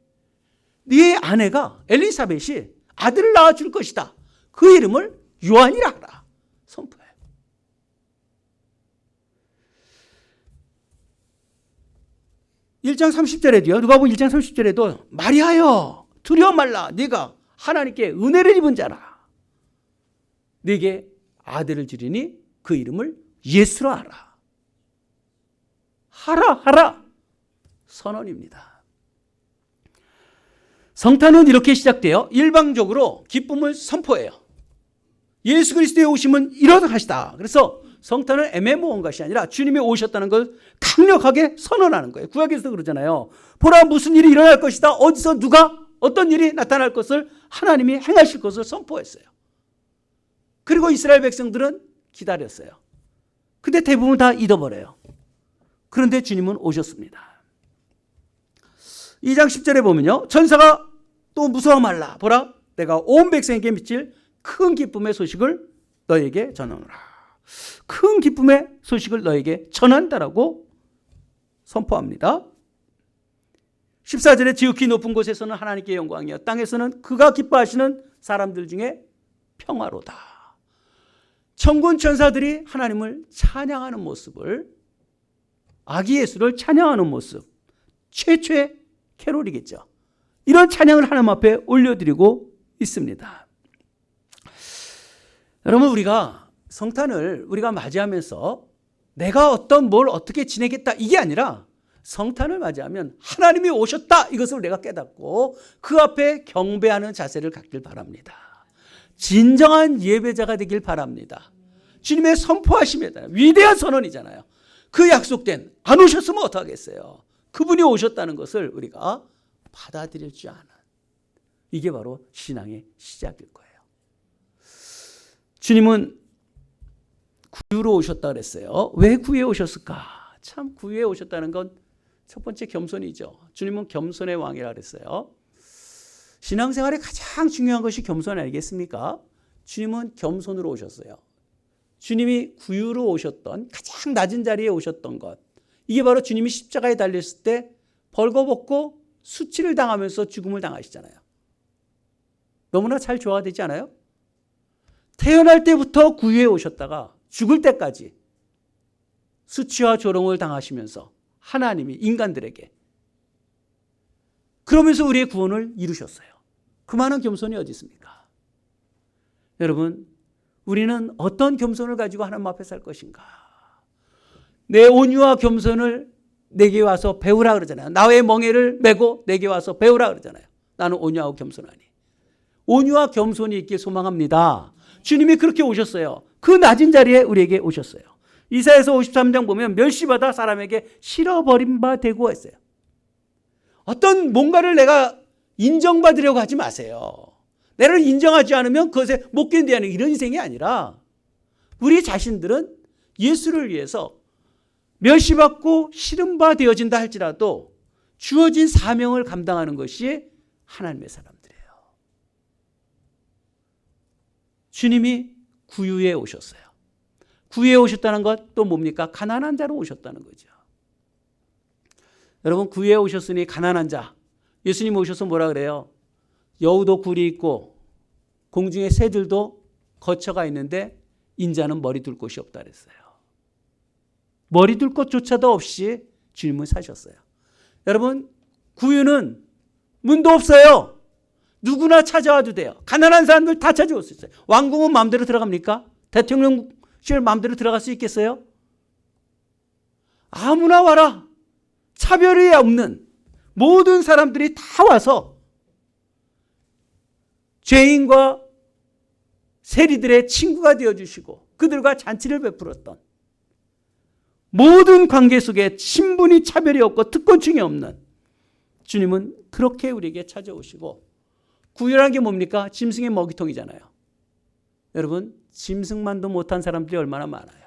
네 아내가 엘리사벳이 아들을 낳아줄 것이다. 그 이름을 요한이라 하라. 선포해요. (1장 30절에도요) 누가복음 1장 30절에도 마리아여 두려워 말라, 네가 하나님께 은혜를 입은 자라. 네게 아들을 주리니 그 이름을 예수라 하라. 하라 선언입니다. 성탄은 이렇게 시작돼요. 일방적으로 기쁨을 선포해요. 예수 그리스도의 오심은 이러하시다. 그래서 성탄은 애매모호한 것이 아니라 주님이 오셨다는 걸 강력하게 선언하는 거예요. 구약에서도 그러잖아요. 보라, 무슨 일이 일어날 것이다. 어디서 누가 어떤 일이 나타날 것을 하나님이 행하실 것을 선포했어요. 그리고 이스라엘 백성들은 기다렸어요. 근데 대부분 다 잊어버려요. 그런데 주님은 오셨습니다. 2장 10절에 보면요, 천사가 또 무서워 말라. 보라, 내가 온 백성에게 미칠 큰 기쁨의 소식을 너에게 전하노라. 큰 기쁨의 소식을 너에게 전한다라고 선포합니다. 14절에 지극히 높은 곳에서는 하나님께 영광이요, 땅에서는 그가 기뻐하시는 사람들 중에 평화로다. 천군 천사들이 하나님을 찬양하는 모습을, 아기 예수를 찬양하는 모습, 최초의 캐롤이겠죠. 이런 찬양을 하나님 앞에 올려드리고 있습니다. 여러분, 우리가 성탄을 우리가 맞이하면서 내가 뭘 어떻게 지내겠다, 이게 아니라 성탄을 맞이하면 하나님이 오셨다, 이것을 내가 깨닫고 그 앞에 경배하는 자세를 갖길 바랍니다. 진정한 예배자가 되길 바랍니다. 주님의 선포하심이잖아요. 위대한 선언이잖아요. 그 약속된, 안 오셨으면 어떡하겠어요. 그분이 오셨다는 것을 우리가 받아들일 줄 아는, 이게 바로 신앙의 시작일 거예요. 주님은 구유로 오셨다 그랬어요. 왜 구유에 오셨을까? 참, 구유에 오셨다는 건 첫 번째 겸손이죠. 주님은 겸손의 왕이라 그랬어요. 신앙생활에 가장 중요한 것이 겸손 아니겠습니까? 주님은 겸손으로 오셨어요. 주님이 구유로 오셨던, 가장 낮은 자리에 오셨던 것, 이게 바로 주님이 십자가에 달렸을 때 벌거벗고 수치를 당하면서 죽음을 당하시잖아요. 너무나 잘 조화되지 않아요? 태어날 때부터 구유에 오셨다가 죽을 때까지 수치와 조롱을 당하시면서 하나님이 인간들에게, 그러면서 우리의 구원을 이루셨어요. 그 많은 겸손이 어디 있습니까?
여러분, 우리는 어떤 겸손을 가지고 하나님 앞에 살 것인가? 내 온유와 겸손을 내게 와서 배우라 그러잖아요. 나의 멍에를 메고 내게 와서 배우라 그러잖아요. 나는 온유하고 겸손하니. 온유와 겸손이 있길 소망합니다. 주님이 그렇게 오셨어요. 그 낮은 자리에 우리에게 오셨어요. 이사야서 53장 보면 멸시받아 사람에게 실어버린 바 되고 했어요. 어떤 뭔가를 내가 인정받으려고 하지 마세요. 나를 인정하지 않으면 그것에 못 견디는 이런 인생이 아니라 우리 자신들은 예수를 위해서 멸시받고 싫은 바 되어진다 할지라도 주어진 사명을 감당하는 것이 하나님의 사람들이에요. 주님이 구유에 오셨어요. 구유에 오셨다는 것 또 뭡니까? 가난한 자로 오셨다는 거죠. 여러분, 구유에 오셨으니 가난한 자. 예수님 오셔서 뭐라 그래요? 여우도 굴이 있고 공중의 새들도 거처가 있는데 인자는 머리 둘 곳이 없다 그랬어요. 머리 둘 곳조차도 없이 주님은 사셨어요. 여러분, 구유는 문도 없어요. 누구나 찾아와도 돼요. 가난한 사람들 다 찾아올 수 있어요. 왕궁은 마음대로 들어갑니까? 대통령실 마음대로 들어갈 수 있겠어요? 아무나 와라. 차별이 없는 모든 사람들이 다 와서 죄인과 세리들의 친구가 되어주시고 그들과 잔치를 베풀었던 모든 관계 속에 신분이 차별이 없고 특권층이 없는 주님은 그렇게 우리에게 찾아오시고 구유라는 게 뭡니까? 짐승의 먹이통이잖아요. 여러분, 짐승만도 못한 사람들이 얼마나 많아요.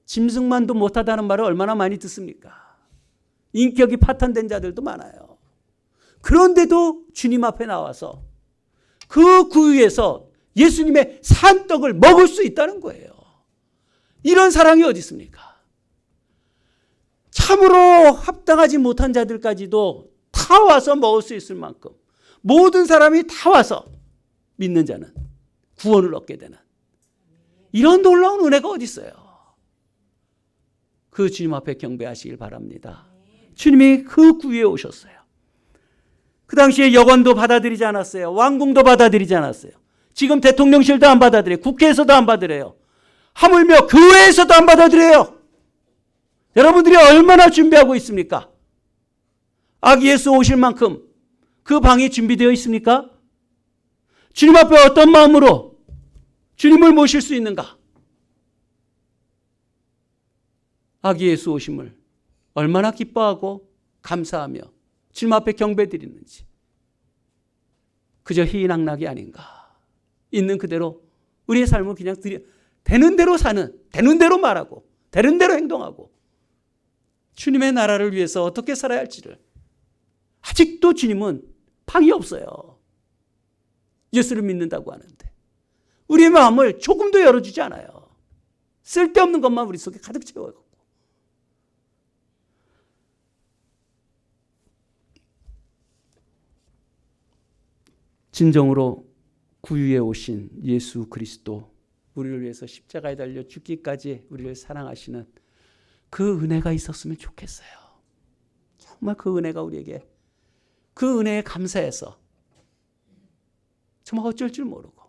짐승만도 못하다는 말을 얼마나 많이 듣습니까? 인격이 파탄된 자들도 많아요. 그런데도 주님 앞에 나와서 그 구유에서 예수님의 산떡을 먹을 수 있다는 거예요. 이런 사랑이 어디 있습니까? 참으로 합당하지 못한 자들까지도 다 와서 먹을 수 있을 만큼 모든 사람이 다 와서 믿는 자는 구원을 얻게 되는 이런 놀라운 은혜가 어디 있어요? 그 주님 앞에 경배하시길 바랍니다. 주님이 그 구유에 오셨어요. 그 당시에 여관도 받아들이지 않았어요. 왕궁도 받아들이지 않았어요. 지금 대통령실도 안 받아들여요. 국회에서도 안 받아들여요. 하물며 교회에서도 안 받아들여요. 여러분들이 얼마나 준비하고 있습니까? 아기 예수 오실 만큼 그 방이 준비되어 있습니까? 주님 앞에 어떤 마음으로 주님을 모실 수 있는가? 아기 예수 오심을 얼마나 기뻐하고 감사하며 주님 앞에 경배드리는지 그저 희희낙낙이 아닌가. 있는 그대로 우리의 삶을 그냥 되는 대로 사는, 되는 대로 말하고 되는 대로 행동하고 주님의 나라를 위해서 어떻게 살아야 할지를 아직도 주님은 방이 없어요. 예수를 믿는다고 하는데 우리의 마음을 조금도 열어주지 않아요. 쓸데없는 것만 우리 속에 가득 채워요. 진정으로 구유에 오신 예수 그리스도, 우리를 위해서 십자가에 달려 죽기까지 우리를 사랑하시는 그 은혜가 있었으면 좋겠어요. 정말 그 은혜가 우리에게, 그 은혜에 감사해서 정말 어쩔 줄 모르고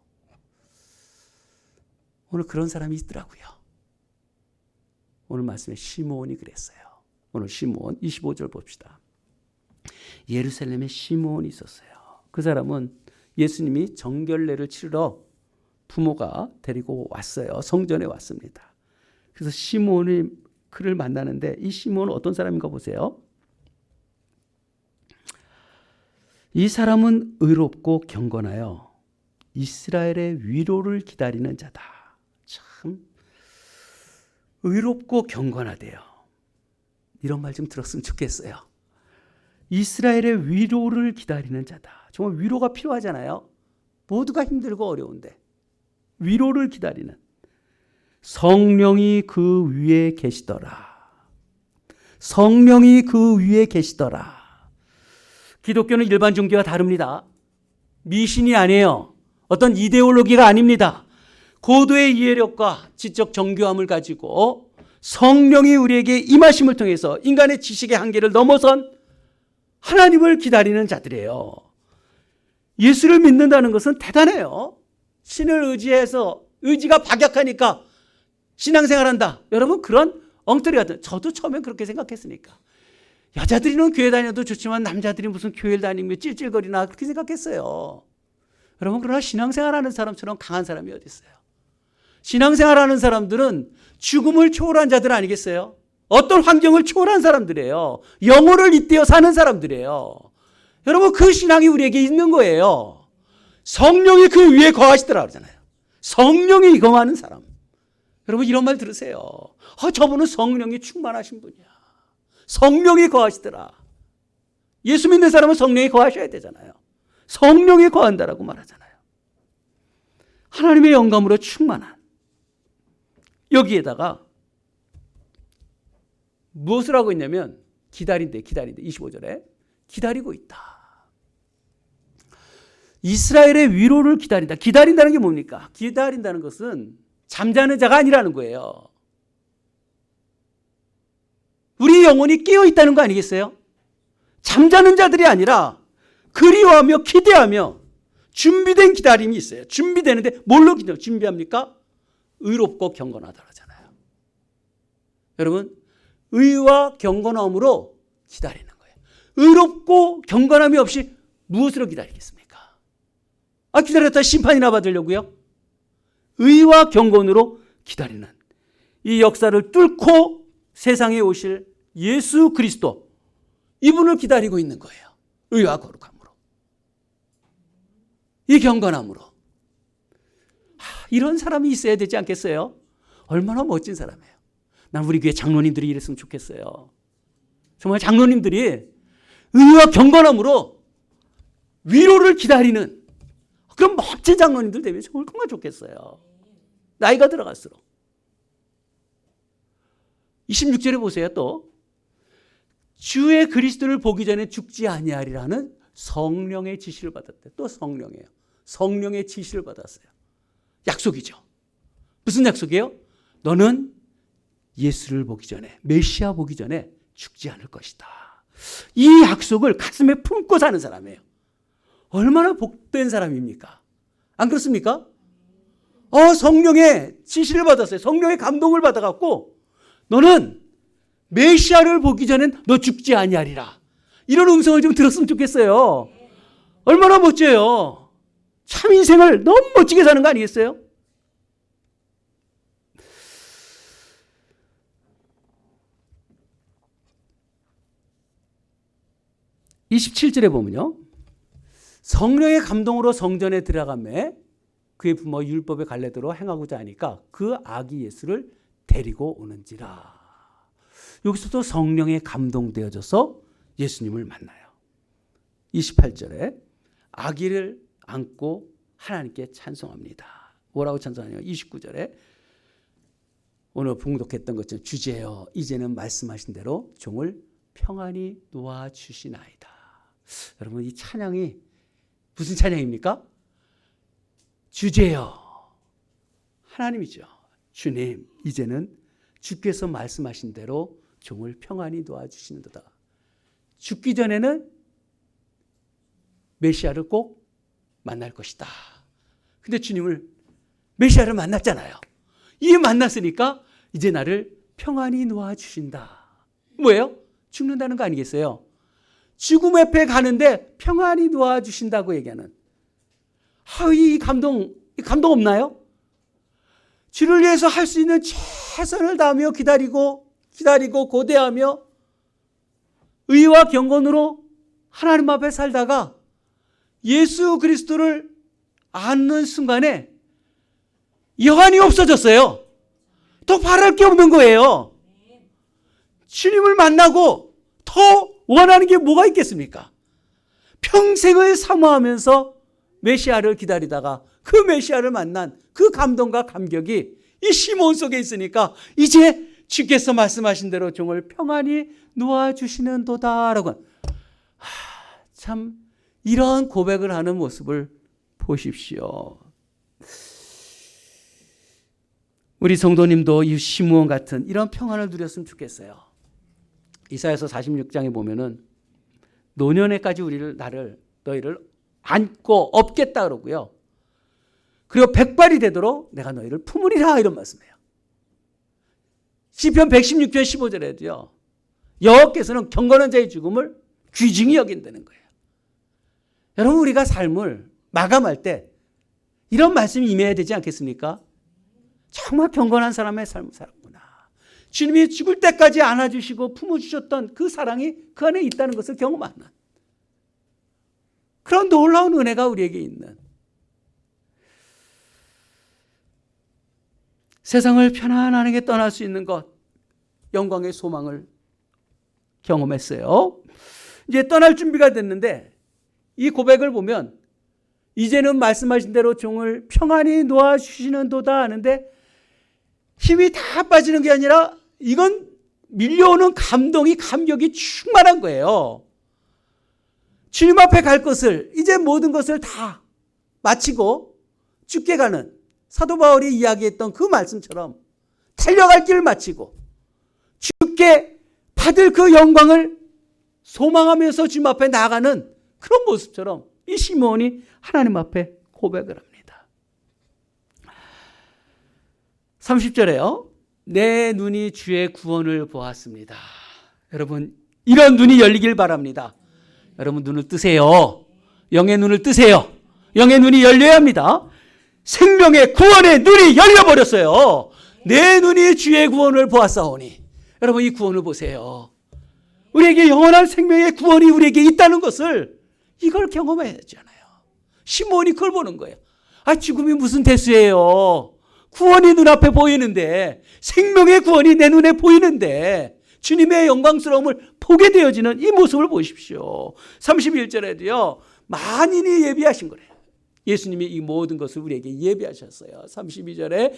오늘 그런 사람이 있더라고요. 오늘 말씀에 시므온이 그랬어요. 오늘 시므온 25절 봅시다. 예루살렘에 시므온이 있었어요. 그 사람은 예수님이 정결례를 치르러 부모가 데리고 왔어요. 성전에 왔습니다. 그래서 시므온이 그를 만나는데 이 시므온은 어떤 사람인가 보세요. 이 사람은 의롭고 경건하여 이스라엘의 위로를 기다리는 자다. 참 의롭고 경건하대요. 이런 말 좀 들었으면 좋겠어요. 이스라엘의 위로를 기다리는 자다. 정말 위로가 필요하잖아요. 모두가 힘들고 어려운데 위로를 기다리는 성령이 그 위에 계시더라. 성령이 그 위에 계시더라. 기독교는 일반 종교와 다릅니다. 미신이 아니에요. 어떤 이데올로기가 아닙니다. 고도의 이해력과 지적 정교함을 가지고 성령이 우리에게 임하심을 통해서 인간의 지식의 한계를 넘어선 하나님을 기다리는 자들이에요. 예수를 믿는다는 것은 대단해요.
신을 의지해서 의지가 박약하니까 신앙생활한다. 여러분 그런 엉터리 같은, 저도 처음엔 그렇게 생각했으니까. 여자들이는 교회 다녀도 좋지만 남자들이 무슨 교회를 다니며 찔찔거리나 그렇게 생각했어요. 여러분 그러나 신앙생활하는 사람처럼 강한 사람이 어디 있어요? 신앙생활하는 사람들은 죽음을 초월한 자들 아니겠어요? 어떤 환경을 초월한 사람들이에요. 영혼을 잇대어 사는 사람들이에요. 여러분 그 신앙이 우리에게 있는 거예요. 성령이 그 위에 거하시더라 그러잖아요. 성령이 거하는 사람. 여러분 이런 말 들으세요. 저분은 성령이 충만하신 분이야. 성령이 거하시더라. 예수 믿는 사람은 성령이 거하셔야 되잖아요. 성령이 거한다라고 말하잖아요. 하나님의 영감으로 충만한. 여기에다가 무엇을 하고 있냐면 기다린대 25절에 기다리고 있다. 이스라엘의 위로를 기다린다. 기다린다는 게 뭡니까? 기다린다는 것은 잠자는 자가 아니라는 거예요. 우리 영혼이 깨어 있다는 거 아니겠어요? 잠자는 자들이 아니라 그리워하며 기대하며 준비된 기다림이 있어요. 준비되는데 뭘로 준비합니까? 의롭고 경건하다 하잖아요. 여러분 의와 경건함으로 기다리는 거예요. 의롭고 경건함이 없이 무엇으로 기다리겠습니까? 기다렸다 심판이나 받으려고요? 의와 경건으로 기다리는 이 역사를 뚫고 세상에 오실 예수 그리스도, 이분을 기다리고 있는 거예요. 의와 거룩함으로, 이 경건함으로. 이런 사람이 있어야 되지 않겠어요? 얼마나 멋진 사람이에요. 난 우리 교회 장로님들이 이랬으면 좋겠어요. 정말 장로님들이 의와 경건함으로 위로를 기다리는 그런 멋진 장로님들 되면 정말 좋겠어요. 나이가 들어갈수록. 26절에 보세요. 또 주의 그리스도를 보기 전에 죽지 아니하리라는 성령의 지시를 받았대. 또 성령이에요. 성령의 지시를 받았어요. 약속이죠. 무슨 약속이에요? 너는 예수를 보기 전에, 메시아 보기 전에 죽지 않을 것이다. 이 약속을 가슴에 품고 사는 사람이에요. 얼마나 복된 사람입니까? 안 그렇습니까? 성령의 지시를 받았어요. 성령의 감동을 받아갖고 너는 메시아를 보기 전엔 너 죽지 아니하리라. 이런 음성을 좀 들었으면 좋겠어요. 얼마나 멋져요. 참 인생을 너무 멋지게 사는 거 아니겠어요? (27절에) 보면요, 성령의 감동으로 성전에 들어가매 그의 부모 율법의 갈래대로 행하고자 하니까 그 아기 예수를 데리고 오는지라. 여기서도 성령에 감동되어져서 예수님을 만나요. 28절에 아기를 안고 하나님께 찬송합니다. 뭐라고 찬송하냐면 29절에 오늘 봉독했던 것처럼 주제여 이제는 말씀하신 대로 종을 평안히 놓아주시나이다. 여러분 이 찬양이 무슨 찬양입니까? 주제여 하나님이죠. 주님 이제는 주께서 말씀하신 대로 종을 평안히 놓아주시는도다. 죽기 전에는 메시아를 꼭 만날 것이다. 근데 주님을 메시아를 만났잖아요. 이 만났으니까 이제 나를 평안히 놓아주신다. 뭐예요? 죽는다는 거 아니겠어요? 죽음 앞에 가는데 평안히 놓아주신다고 얘기하는 이 감동 없나요? 주를 위해서 할 수 있는 최선을 다하며 기다리고 고대하며 의와 경건으로 하나님 앞에 살다가 예수 그리스도를 아는 순간에 여한이 없어졌어요. 더 바랄 게 없는 거예요. 주님을 만나고 더 원하는 게 뭐가 있겠습니까? 평생을 사모하면서 메시아를 기다리다가 그 메시아를 만난 그 감동과 감격이 이 시몬 속에 있으니까 이제 주께서 말씀하신 대로 종을 평안히 놓아주시는도다라고. 참 이런 고백을 하는 모습을 보십시오. 우리 성도님도 이 시므온 같은 이런 평안을 누렸으면 좋겠어요. 이사야서 46장에 보면은 노년에까지 너희를 안고 업겠다 그러고요.
그리고 백발이 되도록 내가 너희를 품으리라 이런 말씀이에요. 시편 116편 15절에도요. 여호와께서는 경건한 자의 죽음을 귀중히 여긴다는 거예요. 여러분 우리가 삶을 마감할 때 이런 말씀이 임해야 되지 않겠습니까? 정말 경건한 사람의 삶을 살았구나. 주님이 죽을 때까지 안아주시고 품어주셨던 그 사랑이 그 안에 있다는 것을 경험하는 그런 놀라운 은혜가 우리에게 있는 세상을 편안하게 떠날 수 있는 것, 영광의 소망을 경험했어요. 이제 떠날 준비가 됐는데 이 고백을 보면 이제는 말씀하신 대로 종을 평안히 놓아주시는 도다 하는데 힘이 다 빠지는 게 아니라 이건 밀려오는 감동이 감격이 충만한 거예요. 주님 앞에 갈 것을 이제 모든 것을 다 마치고 죽게 가는 사도 바울이 이야기했던 그 말씀처럼 달려갈 길을 마치고 죽게 받을 그 영광을 소망하면서 주님 앞에 나아가는 그런 모습처럼 이 시므온이 하나님 앞에 고백을 합니다. 30절에요. 내 눈이 주의 구원을 보았습니다. 여러분 이런 눈이 열리길 바랍니다. 여러분 눈을 뜨세요. 영의 눈을 뜨세요. 영의 눈이 열려야 합니다. 생명의 구원의 눈이 열려버렸어요. 내 눈이 주의 구원을 보았사오니. 여러분 이 구원을 보세요. 우리에게 영원한 생명의 구원이 우리에게 있다는 것을 이걸 경험해야 되잖아요. 시므온이 그걸 보는 거예요. 아 죽음이 무슨 대수예요. 구원이 눈앞에 보이는데 생명의 구원이 내 눈에 보이는데 주님의 영광스러움을 보게 되어지는 이 모습을 보십시오. 31절에도요. 만인이 예비하신 거래요. 예수님이 이 모든 것을 우리에게 예비하셨어요. 32절에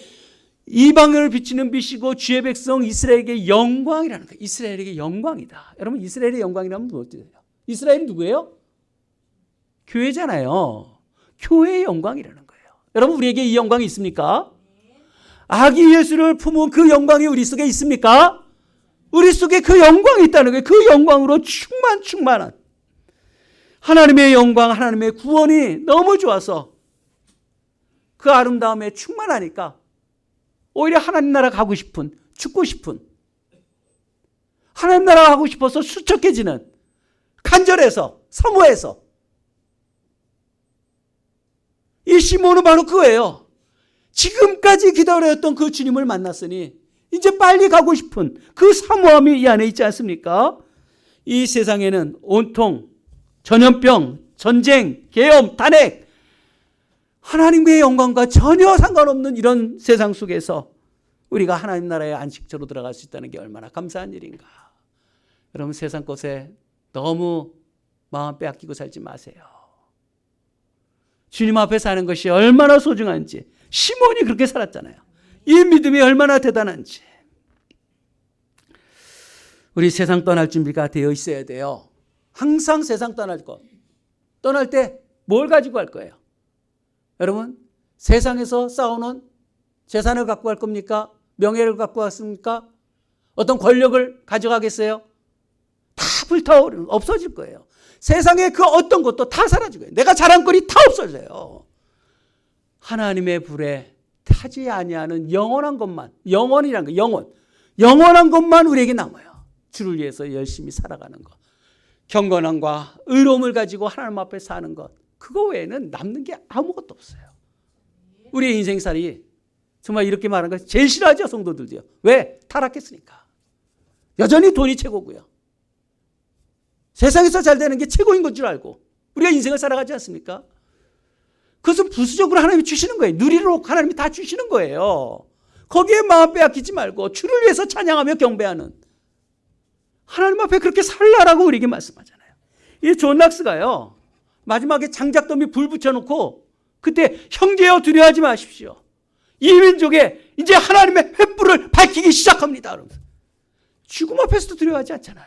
이방을 비치는 빛이고 주의 백성 이스라엘에게 영광이라는 거예요. 이스라엘에게 영광이다. 여러분 이스라엘의 영광이라면 무엇이에요? 이스라엘이 누구예요? 교회잖아요. 교회의 영광이라는 거예요. 여러분 우리에게 이 영광이 있습니까? 아기 예수를 품은 그 영광이 우리 속에 있습니까? 우리 속에 그 영광이 있다는 거예요. 그 영광으로 충만한 하나님의 영광, 하나님의 구원이 너무 좋아서 그 아름다움에 충만하니까 오히려 하나님 나라 가고 싶은, 죽고 싶은, 하나님 나라 가고 싶어서 수척해지는, 간절해서, 사모해서. 이 시몬은 바로 그거예요. 지금까지 기다려왔던 그 주님을 만났으니 이제 빨리 가고 싶은 그 사모함이 이 안에 있지 않습니까? 이 세상에는 온통 전염병, 전쟁, 계엄, 탄핵, 하나님의 영광과 전혀 상관없는 이런 세상 속에서 우리가 하나님 나라의 안식처로 들어갈 수 있다는 게 얼마나 감사한 일인가. 여러분 세상 것에 너무 마음 빼앗기고 살지 마세요. 주님 앞에 사는 것이 얼마나 소중한지 시몬이 그렇게 살았잖아요. 이 믿음이 얼마나 대단한지. 우리 세상 떠날 준비가 되어 있어야 돼요. 항상 세상 떠날 것. 떠날 때 뭘 가지고 갈 거예요? 여러분 세상에서 쌓아놓은 재산을 갖고 갈 겁니까? 명예를 갖고 갔습니까? 어떤 권력을 가져가겠어요? 다 불타오르는 없어질 거예요. 세상의 그 어떤 것도 다 사라지고요. 내가 자랑거리 다 없어져요. 하나님의 불에 타지 아니하는 영원한 것만, 영원이라는 거, 영원한 것만 우리에게 남아요. 주를 위해서 열심히 살아가는 것, 경건함과 의로움을 가지고 하나님 앞에 사는 것, 그거 외에는 남는 게 아무것도 없어요. 우리의 인생살이 정말 이렇게 말하는 거 제일 싫어하죠, 성도들도요. 왜? 타락했으니까. 여전히 돈이 최고고요. 세상에서 잘 되는 게 최고인 것 줄 알고 우리가 인생을 살아가지 않습니까? 그것은 부수적으로 하나님이 주시는 거예요. 누리로 하나님이 다 주시는 거예요. 거기에 마음 빼앗기지 말고 주를 위해서 찬양하며 경배하는 하나님 앞에 그렇게 살라라고 우리에게 말씀하잖아요. 이 존 락스가요. 마지막에 장작더미 불 붙여놓고 그때 형제여 두려워하지 마십시오. 이 민족에 이제 하나님의 횃불을 밝히기 시작합니다. 죽음 앞에서도 두려워하지 않잖아요.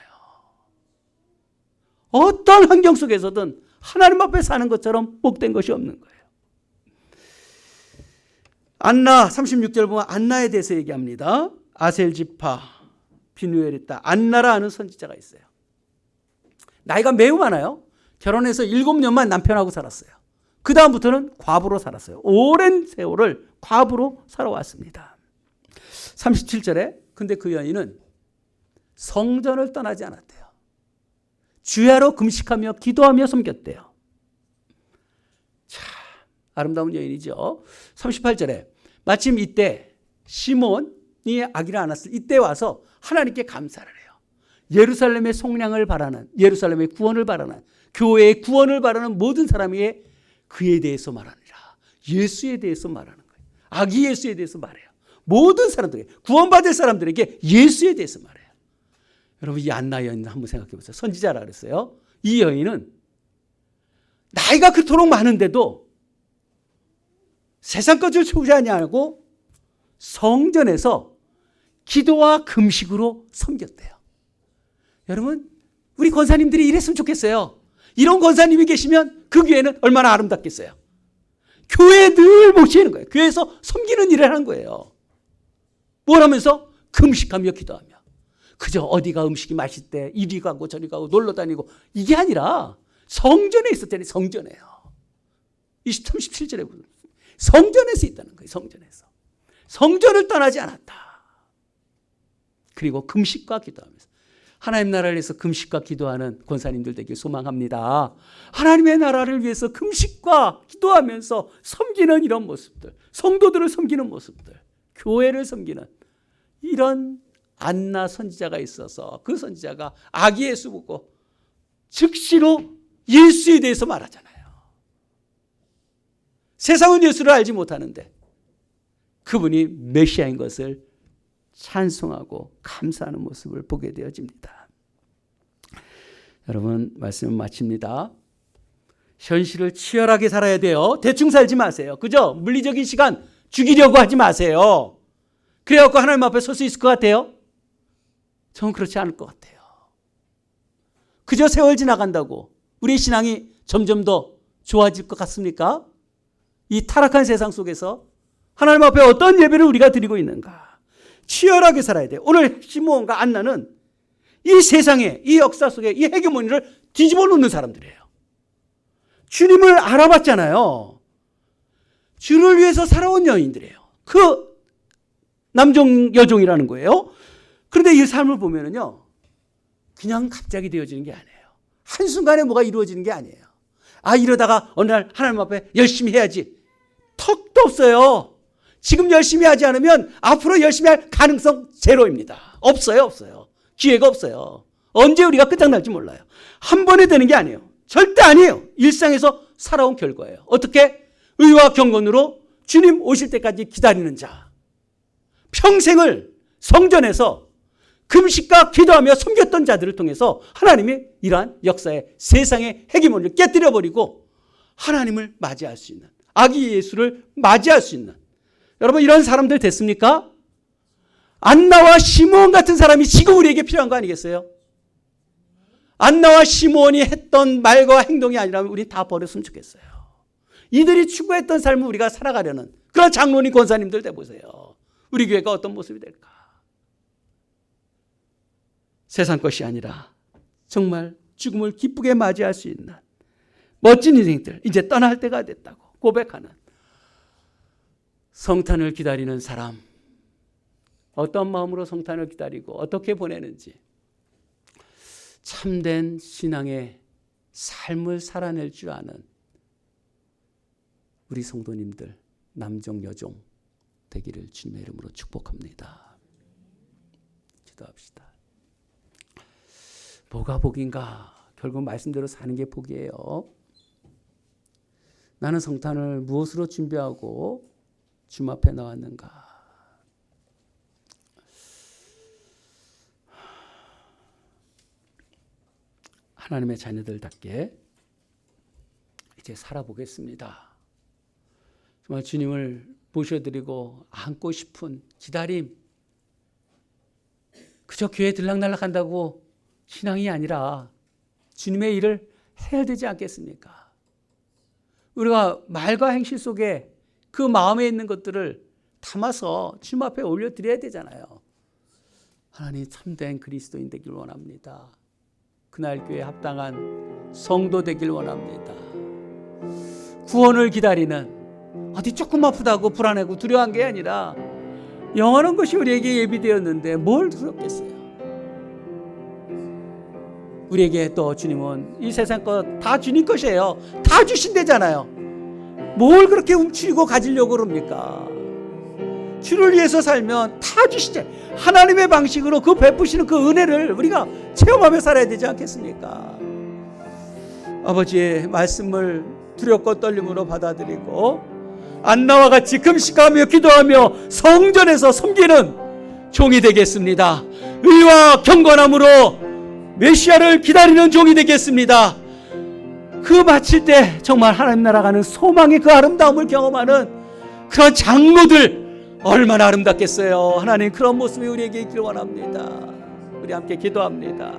어떤 환경 속에서든 하나님 앞에 사는 것처럼 복된 것이 없는 거예요. 안나 36절 보면 안나에 대해서 얘기합니다. 아셀지파 비누엘이 딸 안나라 는 선지자가 있어요. 나이가 매우 많아요. 결혼해서 7년만 남편하고 살았어요. 그 다음부터는 과부로 살았어요. 오랜 세월을 과부로 살아왔습니다. 37절에 근데 그 여인은 성전을 떠나지 않았대요. 주야로 금식하며 기도하며 섬겼대요. 참 아름다운 여인이죠. 38절에 마침 이때 시몬이 아기를 안았을 이때 와서 하나님께 감사를 해요. 예루살렘의 속량을 바라는, 예루살렘의 구원을 바라는, 교회의 구원을 바라는 모든 사람에게 그에 대해서 말하니라. 예수에 대해서 말하는 거예요. 아기 예수에 대해서 말해요. 모든 사람들에게, 구원받을 사람들에게 예수에 대해서 말해요. 여러분 이 안나 여인 한번 생각해 보세요. 선지자라 그랬어요. 이 여인은 나이가 그토록 많은데도 세상 것을 소유하지 않고 성전에서 기도와 금식으로 섬겼대요. 여러분 우리 권사님들이 이랬으면 좋겠어요. 이런 권사님이 계시면 그 교회는 얼마나 아름답겠어요. 교회에 늘 모시는 거예요. 교회에서 섬기는 일을 하는 거예요. 뭘 하면서? 금식하며 기도하며. 그저 어디가 음식이 맛있대 이리 가고 저리 가고 놀러 다니고 이게 아니라 성전에 있었잖아요. 성전에요. 37절에 보면 성전에서 있다는 거예요. 성전에서. 성전을 떠나지 않았다. 그리고 금식과 기도하면서. 하나님 나라를 위해서 금식과 기도하는 권사님들 되길 소망합니다. 하나님의 나라를 위해서 금식과 기도하면서 섬기는 이런 모습들, 성도들을 섬기는 모습들, 교회를 섬기는 이런 안나 선지자가 있어서 그 선지자가 아기 예수 보고 즉시로 예수에 대해서 말하잖아요. 세상은 예수를 알지 못하는데 그분이 메시아인 것을 찬송하고 감사하는 모습을 보게 되어집니다. 여러분 말씀은 마칩니다. 현실을 치열하게 살아야 돼요. 대충 살지 마세요. 그죠? 물리적인 시간 죽이려고 하지 마세요. 그래갖고 하나님 앞에 설 수 있을 것 같아요? 저는 그렇지 않을 것 같아요. 그저 세월 지나간다고 우리 신앙이 점점 더 좋아질 것 같습니까? 이 타락한 세상 속에서 하나님 앞에 어떤 예배를 우리가 드리고 있는가? 치열하게 살아야 돼요. 오늘 시므온과 안나는 이 세상에, 이 역사 속에 이 헤게모니를 뒤집어 놓는 사람들이에요. 주님을 알아봤잖아요. 주를 위해서 살아온 여인들이에요. 그 남종 여종이라는 거예요. 그런데 이 삶을 보면은요, 그냥 갑자기 되어지는 게 아니에요. 한순간에 뭐가 이루어지는 게 아니에요. 아, 이러다가 어느 날 하나님 앞에 열심히 해야지. 턱도 없어요. 지금 열심히 하지 않으면 앞으로 열심히 할 가능성 제로입니다. 없어요. 기회가 없어요. 언제 우리가 끝장날지 몰라요. 한 번에 되는 게 아니에요. 절대 아니에요. 일상에서 살아온 결과예요. 어떻게? 의와 경건으로 주님 오실 때까지 기다리는 자. 평생을 성전에서 금식과 기도하며 섬겼던 자들을 통해서 하나님이 이러한 역사의 세상의 헤게모니를 깨뜨려버리고 하나님을 맞이할 수 있는, 아기 예수를 맞이할 수 있는, 여러분 이런 사람들 됐습니까? 안나와 시므온 같은 사람이 지금 우리에게 필요한 거 아니겠어요? 안나와 시므온이 했던 말과 행동이 아니라면 우리 다 버렸으면 좋겠어요. 이들이 추구했던 삶을 우리가 살아가려는 그런 장로님 권사님들 돼보세요. 우리 교회가 어떤 모습이 될까? 세상 것이 아니라 정말 죽음을 기쁘게 맞이할 수 있는 멋진 인생들, 이제 떠날 때가 됐다고 고백하는 성탄을 기다리는 사람, 어떤 마음으로 성탄을 기다리고 어떻게 보내는지 참된 신앙의 삶을 살아낼 줄 아는 우리 성도님들, 남종 여종 되기를 주님의 이름으로 축복합니다. 기도합시다. 뭐가 복인가? 결국 말씀대로 사는 게 복이에요. 나는 성탄을 무엇으로 준비하고 주님 앞에 나왔는가? 하나님의 자녀들답게 이제 살아보겠습니다. 정말 주님을 모셔드리고 안고 싶은 기다림, 그저 교회 들락날락 한다고 신앙이 아니라 주님의 일을 해야 되지 않겠습니까? 우리가 말과 행실 속에 그 마음에 있는 것들을 담아서 주님 앞에 올려드려야 되잖아요. 하나님 참된 그리스도인 되길 원합니다. 그날 교회에 합당한 성도 되길 원합니다.
구원을 기다리는, 어디 조금 아프다고 불안하고 두려워한 게 아니라 영원한 것이 우리에게 예비되었는데 뭘 두렵겠어요. 우리에게 또 주님은 이 세상 것 다 주님 것이에요. 다 주신대잖아요. 뭘 그렇게 움츠리고 가지려고 그럽니까? 주를 위해서 살면 다 주시죠. 하나님의 방식으로 그 베푸시는 그 은혜를 우리가 체험하며 살아야 되지 않겠습니까? 아버지의 말씀을 두렵고 떨림으로 받아들이고 안나와 같이 금식하며 기도하며 성전에서 섬기는 종이 되겠습니다. 의와 경건함으로 메시아를 기다리는 종이 되겠습니다. 그 마칠 때 정말 하나님 나라 가는 소망의 그 아름다움을 경험하는 그런 장로들 얼마나 아름답겠어요. 하나님 그런 모습이 우리에게 있기를 원합니다. 우리 함께 기도합니다.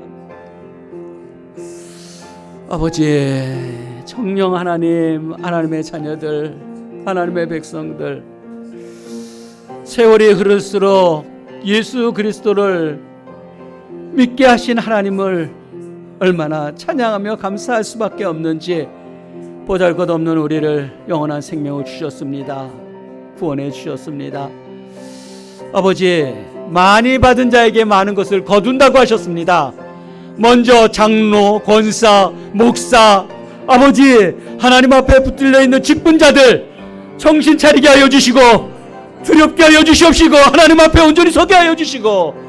아버지, 성령 하나님, 하나님의 자녀들, 하나님의 백성들, 세월이 흐를수록 예수 그리스도를 믿게 하신 하나님을 얼마나 찬양하며 감사할 수밖에 없는지 보잘것없는 우리를 영원한 생명을 주셨습니다. 구원해 주셨습니다. 아버지, 많이 받은 자에게 많은 것을 거둔다고 하셨습니다. 먼저 장로, 권사, 목사, 아버지, 하나님 앞에 붙들려 있는 직분자들 정신 차리게 하여 주시고 두렵게 하여 주시옵시고 하나님 앞에 온전히 서게 하여 주시고,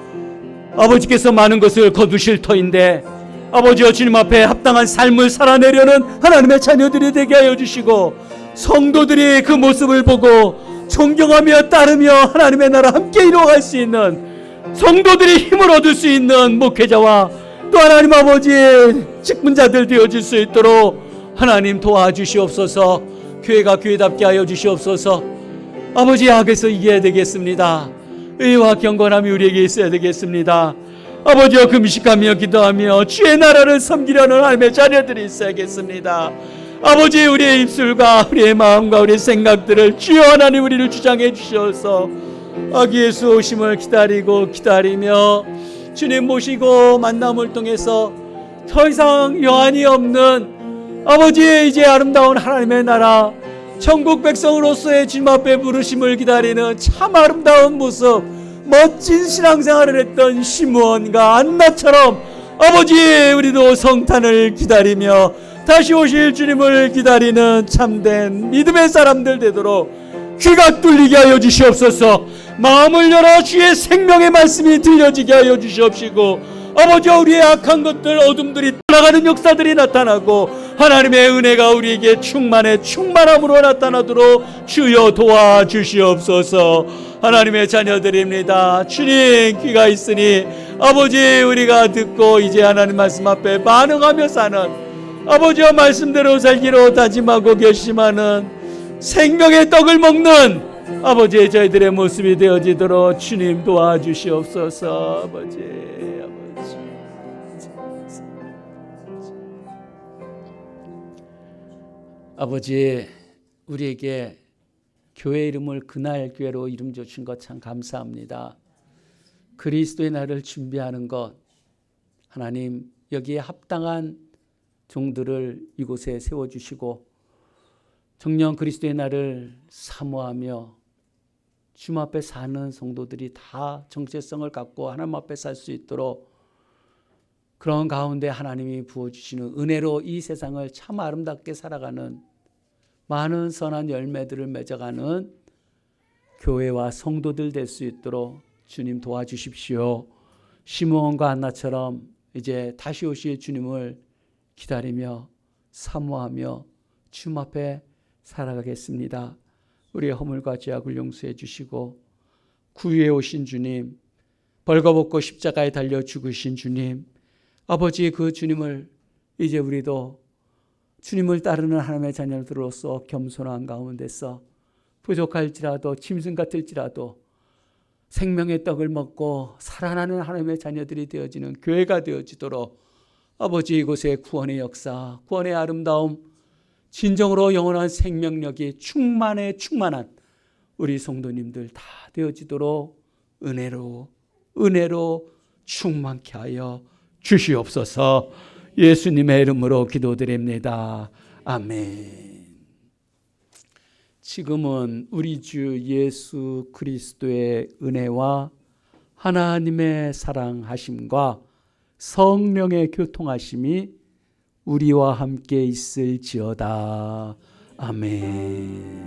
아버지께서 많은 것을 거두실 터인데 아버지여 주님 앞에 합당한 삶을 살아내려는 하나님의 자녀들이 되게 하여 주시고, 성도들이 그 모습을 보고 존경하며 따르며 하나님의 나라 함께 이루어갈 수 있는 성도들이 힘을 얻을 수 있는 목회자와 또 하나님 아버지의 직분자들 되어질 수 있도록 하나님 도와주시옵소서. 교회가 교회답게 하여 주시옵소서. 아버지, 악에서 이겨야 되겠습니다. 의와 경건함이 우리에게 있어야 되겠습니다. 아버지여 금식하며 기도하며 주의 나라를 섬기려는 하나님의 자녀들이 있어야겠습니다. 아버지, 우리의 입술과 우리의 마음과 우리의 생각들을 주여 하나님 우리를 주장해 주셔서 아기 예수 오심을 기다리며 주님 모시고 만남을 통해서 더 이상 여한이 없는 아버지의 이제 아름다운 하나님의 나라 천국 백성으로서의 주님 앞에 부르심을 기다리는 참 아름다운 모습, 멋진 신앙생활을 했던 시므온과 안나처럼 아버지, 우리도 성탄을 기다리며 다시 오실 주님을 기다리는 참된 믿음의 사람들 되도록 귀가 뚫리게 하여 주시옵소서. 마음을 열어 주의 생명의 말씀이 들려지게 하여 주시옵시고, 아버지, 우리의 악한 것들, 어둠들이 떠나가는 역사들이 나타나고 하나님의 은혜가 우리에게 충만함으로 나타나도록 주여 도와주시옵소서. 하나님의 자녀들입니다. 주님 귀가 있으니 아버지, 우리가 듣고 이제 하나님 말씀 앞에 반응하며 사는 아버지와 말씀대로 살기로 다짐하고 결심하는 생명의 떡을 먹는 아버지의 저희들의 모습이 되어지도록 주님 도와주시옵소서. 아버지, 우리에게 교회 이름을 그날 교회로 이름 주신 것 참 감사합니다. 그리스도의 날을 준비하는 것, 하나님 여기에 합당한 종들을 이곳에 세워주시고 정녕 그리스도의 날을 사모하며 주님 앞에 사는 성도들이 다 정체성을 갖고 하나님 앞에 살 수 있도록 그런 가운데 하나님이 부어주시는 은혜로 이 세상을 참 아름답게 살아가는 많은 선한 열매들을 맺어가는 교회와 성도들 될 수 있도록 주님 도와주십시오. 시므온과 안나처럼 이제 다시 오실 주님을 기다리며 사모하며 주님 앞에 살아가겠습니다. 우리의 허물과 죄악을 용서해 주시고 구유에 오신 주님, 벌거벗고 십자가에 달려 죽으신 주님, 아버지, 그 주님을 이제 우리도 주님을 따르는 하나님의 자녀들로서 겸손한 가운데서 부족할지라도 짐승 같을지라도 생명의 떡을 먹고 살아나는 하나님의 자녀들이 되어지는 교회가 되어지도록 아버지, 이곳의 구원의 역사, 구원의 아름다움, 진정으로 영원한 생명력이 충만한 우리 성도님들 다 되어지도록 은혜로 충만케 하여 주시옵소서. 예수님의 이름으로 기도드립니다. 아멘.
지금은 우리 주 예수 그리스도의 은혜와 하나님의 사랑하심과 성령의 교통하심이 우리와 함께 있을지어다. 아멘.